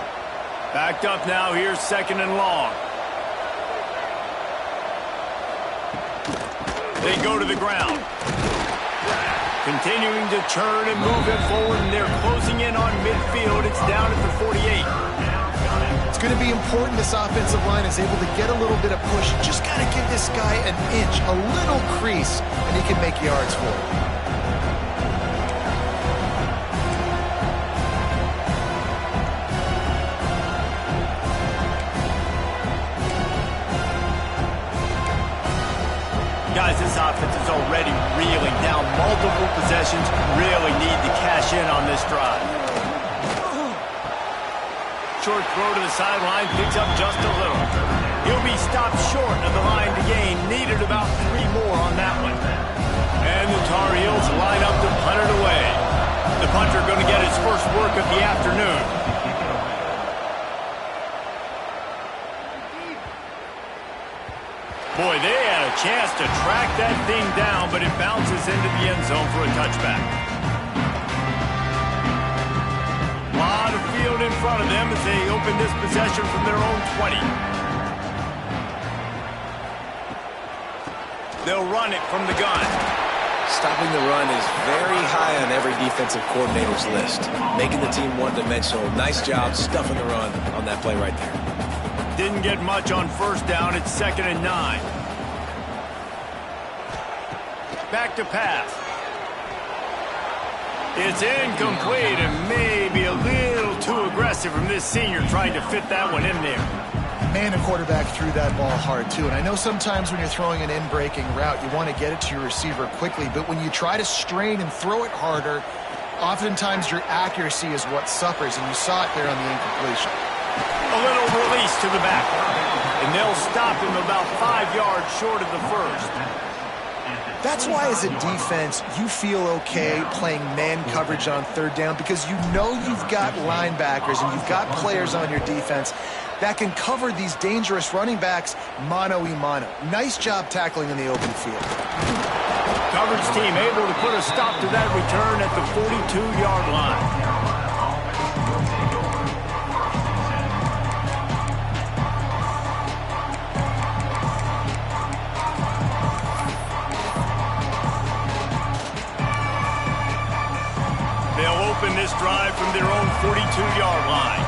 Backed up now. Here's 2nd and long. They go to the ground. Continuing to turn and move it forward, and they're closing in on midfield. It's down at the 48. It's going to be important this offensive line is able to get a little bit of push. Just got to give this guy an inch, a little crease, and he can make yards for it. Guys, this offense is already reeling down multiple possessions. Really need to cash in on this drive. Short throw to the sideline, picks up just a little. He'll be stopped short of the line to gain. Needed about 3 more on that one. And the Tar Heels line up to punt it away. The punter going to get his first work of the afternoon. Boy, they had a chance to track that thing down, but it bounces into the end zone for a touchback. A lot of field in front of them as they open this possession from their own 20. They'll run it from the gun. Stopping the run is very high on every defensive coordinator's list. Making the team one-dimensional. Nice job stuffing the run on that play right there. Didn't get much on first down. It's 2nd and 9. Back to pass. It's incomplete and maybe a little too aggressive from this senior trying to fit that one in there. Man, the quarterback threw that ball hard, too. And I know sometimes when you're throwing an in-breaking route, you want to get it to your receiver quickly. But when you try to strain and throw it harder, oftentimes your accuracy is what suffers. And you saw it there on the incompletion. A little release to the back. And they'll stop him about 5 yards short of the first. That's why, as a defense, you feel okay playing man coverage on 3rd down because you know you've got linebackers and you've got players on your defense that can cover these dangerous running backs mano-a-mano. Nice job tackling in the open field. Coverage team able to put a stop to that return at the 42-yard line. They'll open this drive from their own 42-yard line.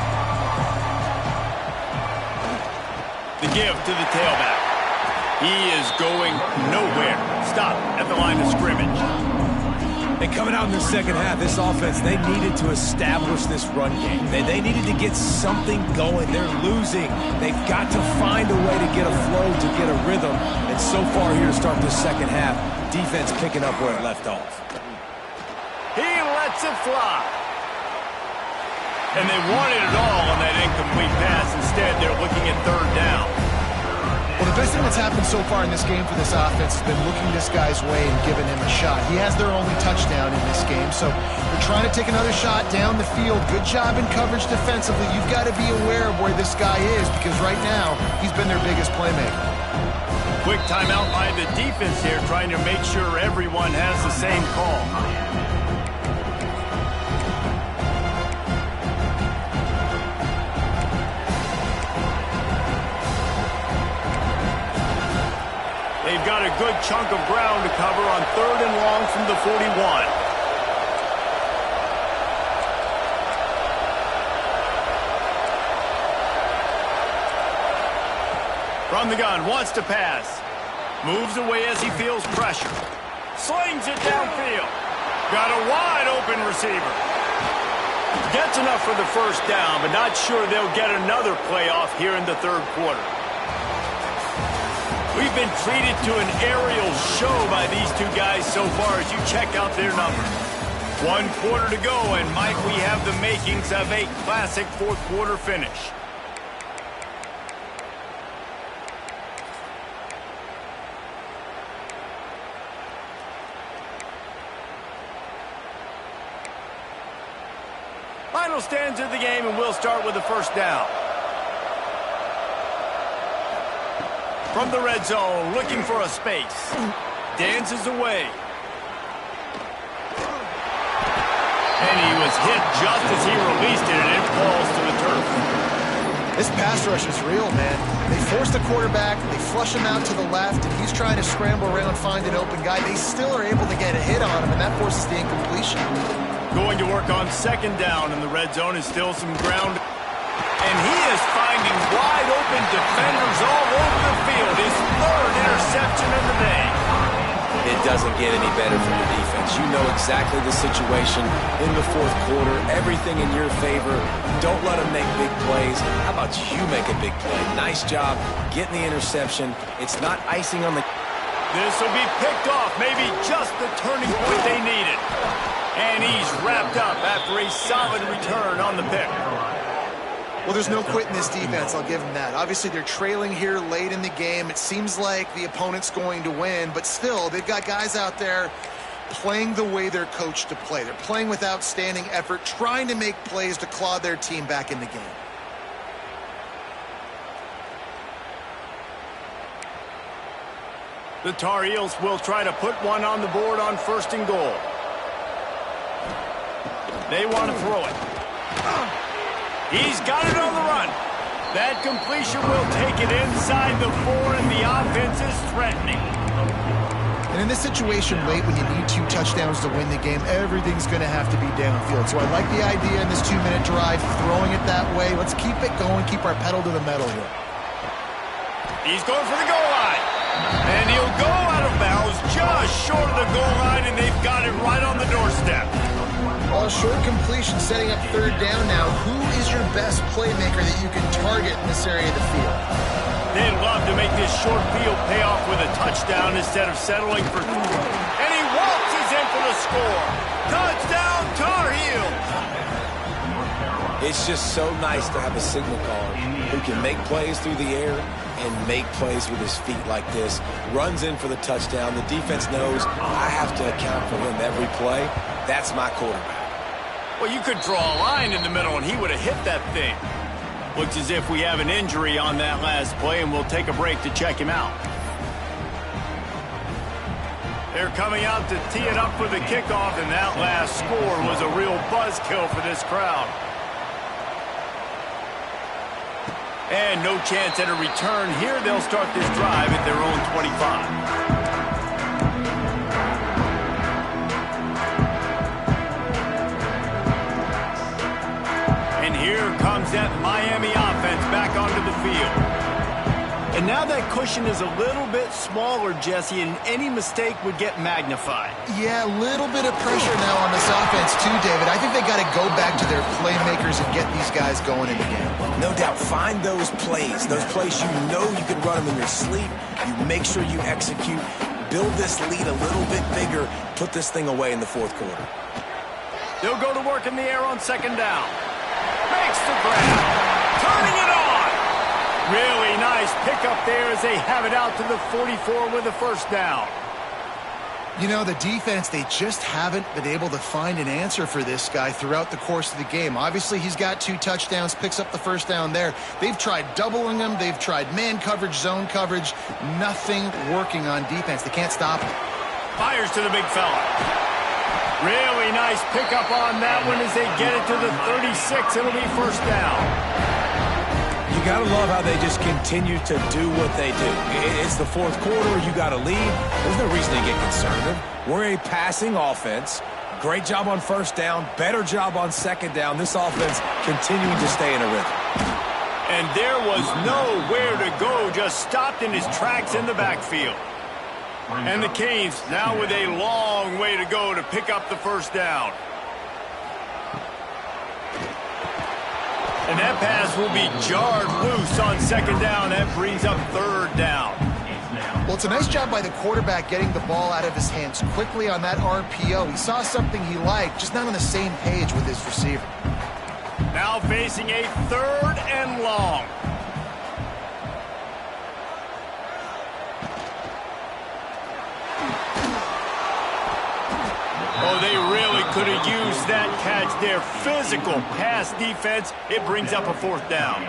The give to the tailback. He is going nowhere. Stop at the line of scrimmage. And coming out in the second half, this offense, they needed to establish this run game. They needed to get something going. They're losing. They've got to find a way to get a flow, to get a rhythm. And so far here to start the second half, defense picking up where it left off. He lets it fly. And they wanted it all on that incomplete pass. Instead, they're looking at 3rd down. Well, the best thing that's happened so far in this game for this offense has been looking this guy's way and giving him a shot. He has their only touchdown in this game, so they're trying to take another shot down the field. Good job in coverage defensively. You've got to be aware of where this guy is because right now he's been their biggest playmaker. Quick timeout by the defense here, trying to make sure everyone has the same call. They've got a good chunk of ground to cover on 3rd and long from the 41. From the gun, wants to pass. Moves away as he feels pressure. Slings it downfield. Got a wide open receiver. Gets enough for the first down, but not sure they'll get another playoff here in the 3rd quarter. We've been treated to an aerial show by these two guys so far as you check out their numbers. 1 quarter to go, and Mike, we have the makings of a classic 4th quarter finish. Final stands of the game, and we'll start with the first down. From the red zone, looking for a space. Dances away. And he was hit just as he released it, and it falls to the turf. This pass rush is real, man. They force the quarterback, they flush him out to the left, and he's trying to scramble around, find an open guy. They still are able to get a hit on him, and that forces the incompletion. Going to work on 2nd down in the red zone is still some ground. And he is finding wide open defenders all over the field. His 3rd interception of the day. It doesn't get any better from the defense. You know exactly the situation in the 4th quarter. Everything in your favor. Don't let them make big plays. How about you make a big play? Nice job getting the interception. It's not icing on the... This will be picked off. Maybe just the turning point they needed. And he's wrapped up after a solid return on the pick. Well, there's no quit in this defense. I'll give them that. Obviously, they're trailing here late in the game. It seems like the opponent's going to win, but still, they've got guys out there playing the way they're coached to play. They're playing with outstanding effort, trying to make plays to claw their team back in the game. The Tar Heels will try to put one on the board on 1st and goal. They want to throw it. He's got it on the run. That completion will take it inside the 4, and the offense is threatening. And in this situation late when you need 2 touchdowns to win the game, everything's going to have to be downfield. So I like the idea in this 2-minute drive, throwing it that way. Let's keep it going, keep our pedal to the metal here. He's going for the goal line. And he'll go out of bounds just short of the goal line, and they've got it right on the doorstep. Well, short completion setting up 3rd down now. Who is your best playmaker that you can target in this area of the field? They'd love to make this short field pay off with a touchdown instead of settling for 3. And he waltzes in for the score. Touchdown, Tar Heels. It's just so nice to have a signal caller who can make plays through the air and make plays with his feet like this. Runs in for the touchdown. The defense knows I have to account for him every play. That's my quarterback. Well, you could draw a line in the middle, and he would have hit that thing. Looks as if we have an injury on that last play, and we'll take a break to check him out. They're coming out to tee it up for the kickoff, and that last score was a real buzzkill for this crowd. And no chance at a return here. They'll start this drive at their own 25. And here comes that Miami offense back onto the field. And now that cushion is a little bit smaller, Jesse, and any mistake would get magnified. Yeah, a little bit of pressure now on this offense too, David. I think they got to go back to their playmakers and get these guys going in the game. No doubt, find those plays you know you can run them in your sleep. You make sure you execute, build this lead a little bit bigger, put this thing away in the 4th quarter. They'll go to work in the air on 2nd down. Makes the grab, turning it on. Really nice pickup there as they have it out to the 44 with a 1st down. You know, the defense, they just haven't been able to find an answer for this guy throughout the course of the game. Obviously, he's got 2 touchdowns, picks up the 1st down there. They've tried doubling him. They've tried man coverage, zone coverage. Nothing working on defense. They can't stop him. Fires to the big fella. Really nice pickup on that one as they get it to the 36. It'll be 1st down. You got to love how they just continue to do what they do. It's the 4th quarter. You got a lead. There's no reason to get concerned. We're a passing offense. Great job on 1st down. Better job on 2nd down. This offense continuing to stay in a rhythm. And there was nowhere to go. Just stopped in his tracks in the backfield. And the Canes now with a long way to go to pick up the 1st down. And that pass will be jarred loose on 2nd down. That brings up 3rd down. Well, it's a nice job by the quarterback getting the ball out of his hands quickly on that RPO. He saw something he liked, just not on the same page with his receiver. Now facing a 3rd and long. Oh, they really could have used that catch there. Physical pass defense. It brings up a 4th down.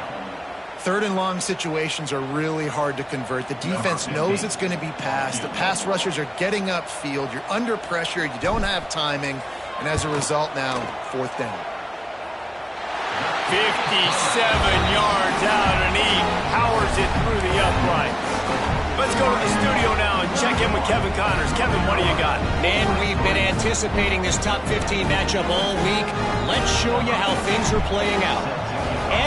3rd and long situations are really hard to convert. The defense knows it's going to be passed. The pass rushers are getting upfield. You're under pressure. You don't have timing. And as a result now, 4th down. 57 yards out, and he powers it through the upright. Let's go to the studio now and check in with Kevin Connors. Kevin, what do you got? Man, we've been anticipating this top 15 matchup all week. Let's show you how things are playing out.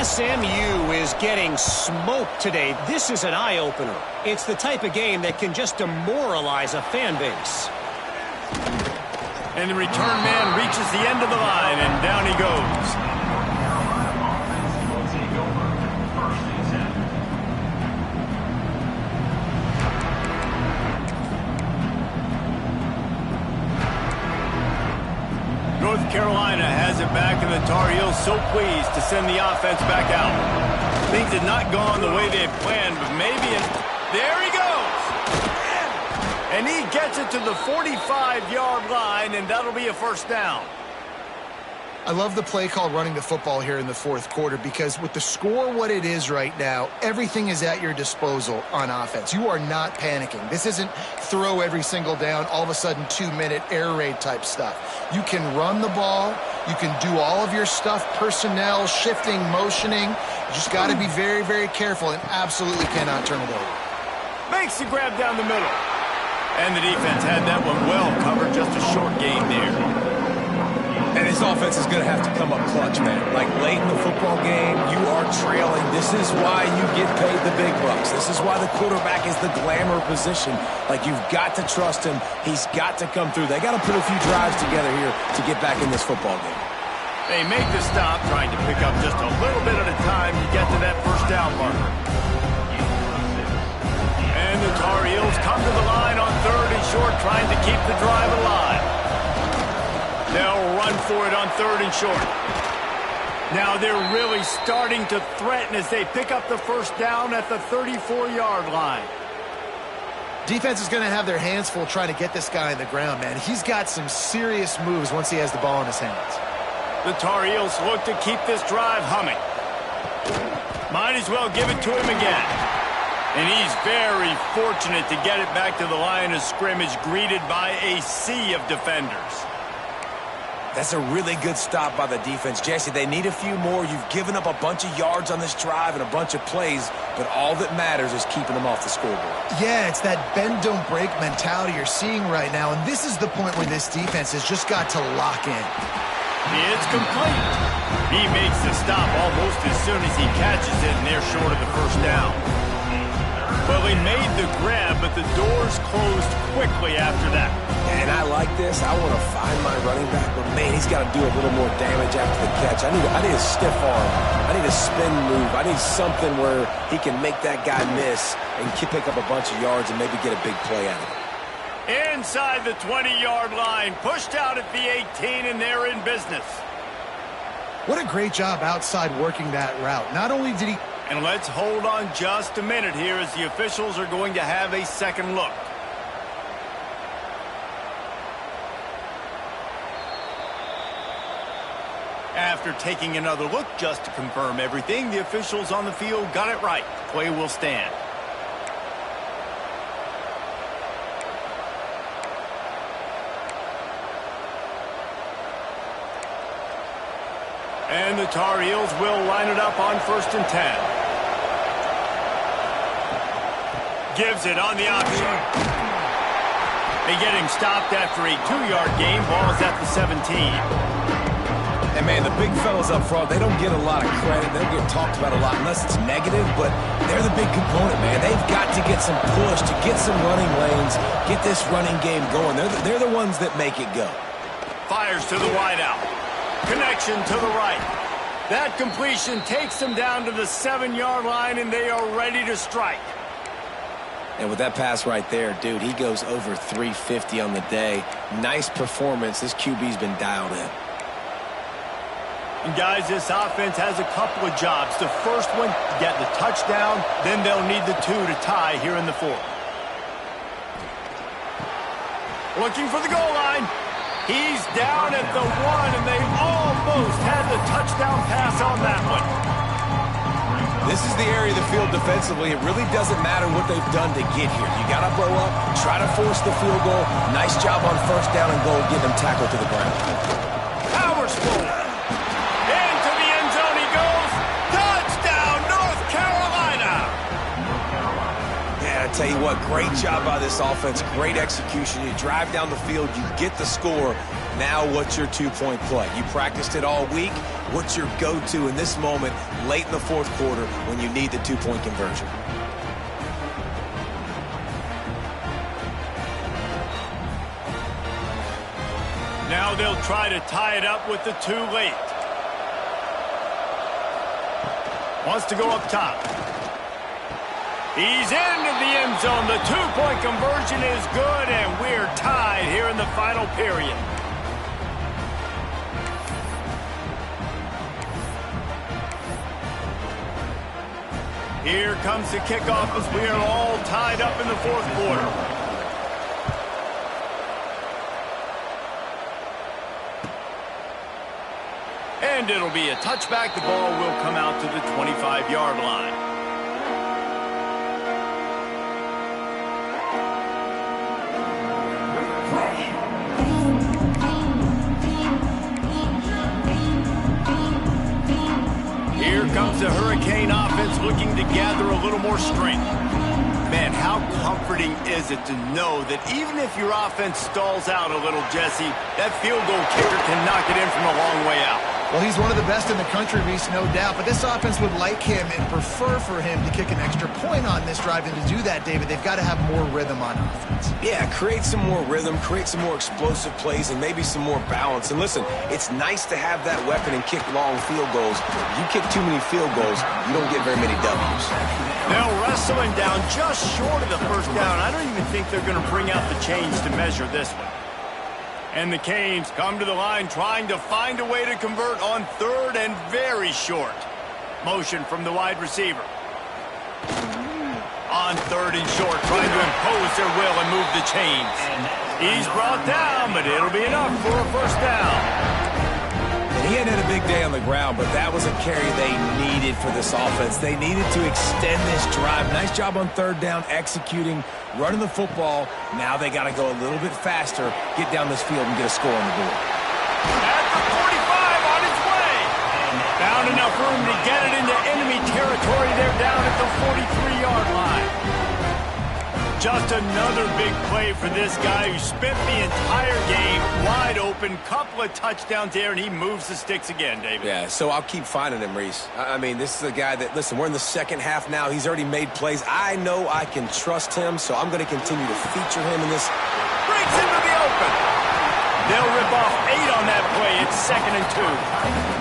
SMU is getting smoked today. This is an eye-opener. It's the type of game that can just demoralize a fan base. And the return man reaches the end of the line, and down he goes. North Carolina has it back, and the Tar Heels so pleased to send the offense back out. Things had not gone the way they had planned, but maybe there he goes. And he gets it to the 45-yard line, and that'll be a first down. I love the play call running the football here in the fourth quarter because with the score what it is right now, everything is at your disposal on offense. You are not panicking. This isn't throw every single down, all of a sudden 2-minute air raid type stuff. You can run the ball. You can do all of your stuff, personnel, shifting, motioning. You just got to be very, very careful and absolutely cannot turn it over. Makes the grab down the middle. And the defense had that one well covered, just a short game there. And this offense is going to have to come up clutch, man. Like late in the football game, you are trailing. This is why you get paid the big bucks. This is why the quarterback is the glamour position. Like, you've got to trust him. He's got to come through. They got to put a few drives together here to get back in this football game. They make the stop, trying to pick up just a little bit at a time to get to that first down marker. And the Tar Heels come to the line on 3rd and short, trying to keep the drive alive. They'll run for it on 3rd and short. Now they're really starting to threaten as they pick up the first down at the 34-yard line. Defense is going to have their hands full trying to get this guy on the ground, man. He's got some serious moves once he has the ball in his hands. The Tar Heels look to keep this drive humming. Might as well give it to him again. And he's very fortunate to get it back to the line of scrimmage, greeted by a sea of defenders. That's a really good stop by the defense. Jesse, they need a few more. You've given up a bunch of yards on this drive and a bunch of plays, but all that matters is keeping them off the scoreboard. Yeah, it's that bend, don't break mentality you're seeing right now, and this is the point where this defense has just got to lock in. It's complete. He makes the stop almost as soon as he catches it, and they're short of the first down. Well, he made the grab, but the doors closed quickly after that. And I like this. I want to find my running back, but man, he's got to do a little more damage after the catch. I need a stiff arm. I need a spin move. I need something where he can make that guy miss and pick up a bunch of yards and maybe get a big play out of it. Inside the 20-yard line, pushed out at the 18, and they're in business. What a great job outside working that route. Not only did he... And let's hold on just a minute here as the officials are going to have a second look. After taking another look just to confirm everything, the officials on the field got it right. Play will stand. And the Tar Heels will line it up on 1st and 10. Gives it on the option. They get him stopped after a 2-yard gain. Ball's at the 17. And, man, the big fellas up front, they don't get a lot of credit. They don't get talked about a lot unless it's negative, but they're the big component, man. They've got to get some push, to get some running lanes, get this running game going. They're the ones that make it go. Fires to the wideout. Connection to the right. That completion takes them down to the 7-yard line, and they are ready to strike. And with that pass right there, dude, he goes over 350 on the day. Nice performance. This QB's been dialed in. And guys, this offense has a couple of jobs. The first one, get the touchdown. Then they'll need the 2 to tie here in the 4th. Looking for the goal line. He's down at the 1, and they almost had the touchdown pass on that one. This is the area of the field defensively. It really doesn't matter what they've done to get here. You got to blow up, try to force the field goal. Nice job on 1st down and goal, get them tackled to the ground. Powers forward. Into the end zone he goes. Touchdown, North Carolina. Yeah, I tell you what, great job by this offense. Great execution. You drive down the field, you get the score. Now what's your 2-point play? You practiced it all week. What's your go-to in this moment late in the 4th quarter when you need the 2-point conversion? Now they'll try to tie it up with the 2 late. Wants to go up top. He's into the end zone. The 2-point conversion is good, and we're tied here in the final period. Here comes the kickoff as we are all tied up in the fourth quarter. And it'll be a touchback. The ball will come out to the 25-yard line. Here comes the Hurricane offense looking to gather a little more strength. Man, how comforting is it to know that even if your offense stalls out a little, Jesse, that field goal kicker can knock it in from a long way out. Well, he's one of the best in the country, Reese, no doubt. But this offense would like him and prefer for him to kick an extra point on this drive. And to do that, David, they've got to have more rhythm on offense. Yeah, create some more rhythm, create some more explosive plays, and maybe some more balance. And listen, it's nice to have that weapon and kick long field goals. If you kick too many field goals, you don't get very many W's. Now wrestling down just short of the first down. I don't even think they're going to bring out the chains to measure this one. And the Canes come to the line trying to find a way to convert on third and very short. Motion from the wide receiver. On third and short, trying to impose their will and move the chains. He's brought down, but it'll be enough for a first down. And he hadn't had a big day on the ground, but that was a carry they needed for this offense. They needed to extend this drive. Nice job on third down, executing, running the football. Now they got to go a little bit faster, get down this field and get a score on the board. At the 45 on its way. Found enough room to get it into enemy territory. They're down at the 43-yard line. Just another big play for this guy who spent the entire game wide open. Couple of touchdowns there, and he moves the sticks again, David. Yeah, so I'll keep finding him, Reese. I mean, this is a guy that, listen, we're in the second half now. He's already made plays. I know I can trust him, so I'm going to continue to feature him in this. Breaks into the open. They'll rip off 8 on that play. It's 2nd and 2.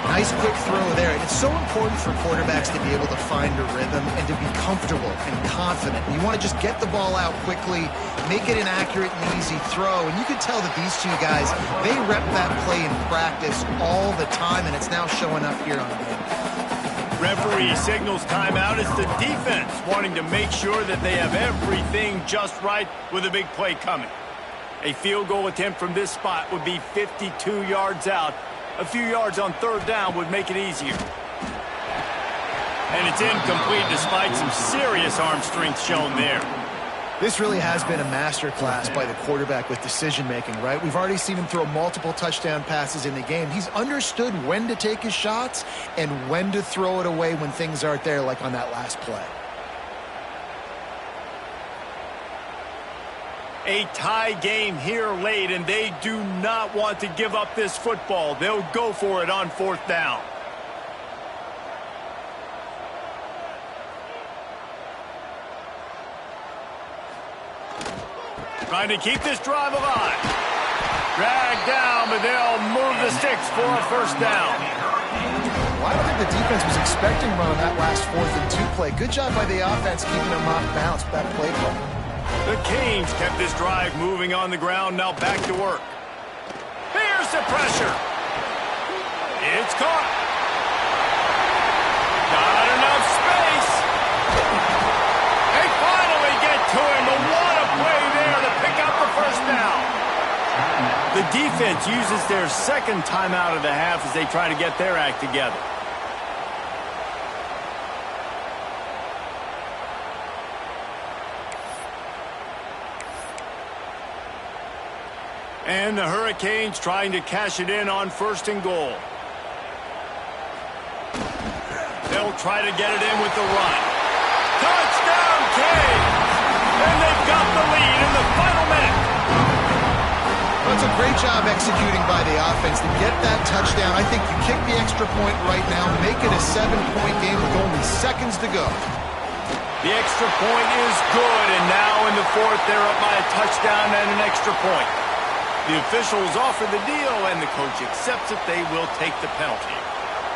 Nice quick throw there. And it's so important for quarterbacks to be able to find a rhythm and to be comfortable and confident. You want to just get the ball out quickly, make it an accurate and easy throw. And you can tell that these two guys, they rep that play in practice all the time, and it's now showing up here on the game. Referee signals timeout. It's the defense wanting to make sure that they have everything just right with a big play coming. A field goal attempt from this spot would be 52 yards out. A few yards on third down would make it easier. And it's incomplete despite some serious arm strength shown there. This really has been a masterclass by the quarterback with decision-making, right? We've already seen him throw multiple touchdown passes in the game. He's understood when to take his shots and when to throw it away when things aren't there, like on that last play. A tie game here late, and they do not want to give up this football. They'll go for it on fourth down. Trying to keep this drive alive. Dragged down, but they'll move the sticks for a first down. Well, I don't think the defense was expecting run on that last 4th and 2 play. Good job by the offense keeping them off balance with that play call. The Canes kept this drive moving on the ground, now back to work. Here's the pressure. It's caught. Got enough space. They finally get to him, but what a play there to pick up the first down. The defense uses their second timeout of the half as they try to get their act together. And the Hurricanes trying to cash it in on 1st and goal. They'll try to get it in with the run. Touchdown, Canes! And they've got the lead in the final minute. Well, it's a great job executing by the offense to get that touchdown. I think you kick the extra point right now, make it a 7-point game with only seconds to go. The extra point is good, and now in the 4th, they're up by a touchdown and an extra point. The officials offer the deal, and the coach accepts it. They will take the penalty.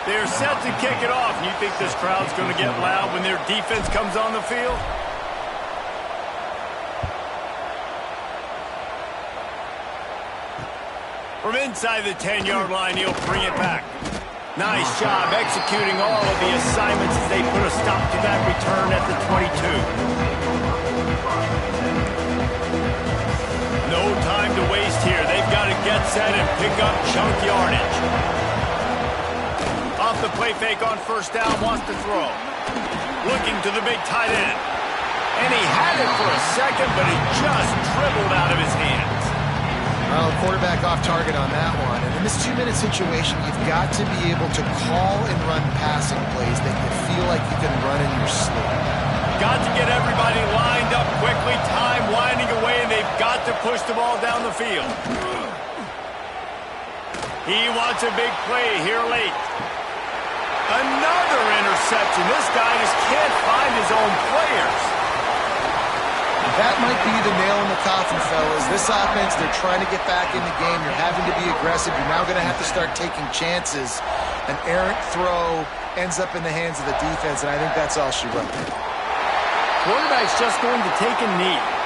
They're set to kick it off. And you think this crowd's going to get loud when their defense comes on the field? From inside the 10-yard line, he'll bring it back. Nice job executing all of the assignments as they put a stop to that return at the 22. No time to waste here. They've got to get set and pick up chunk yardage. Off the play fake on first down, wants to throw. Looking to the big tight end. And he had it for a second, but it just dribbled out of his hands. Well, quarterback off target on that one. And in this 2-minute situation, you've got to be able to call and run passing plays that you feel like you can run in your sleep. Got to get everybody lined up quickly. Time winding away, and they've got to push the ball down the field. He wants a big play here late. Another interception. This guy just can't find his own players. That might be the nail in the coffin, fellas. This offense, they're trying to get back in the game. You're having to be aggressive. You're now going to have to start taking chances. An errant throw ends up in the hands of the defense, and I think that's all she wrote. Quarterback's just going to take a knee.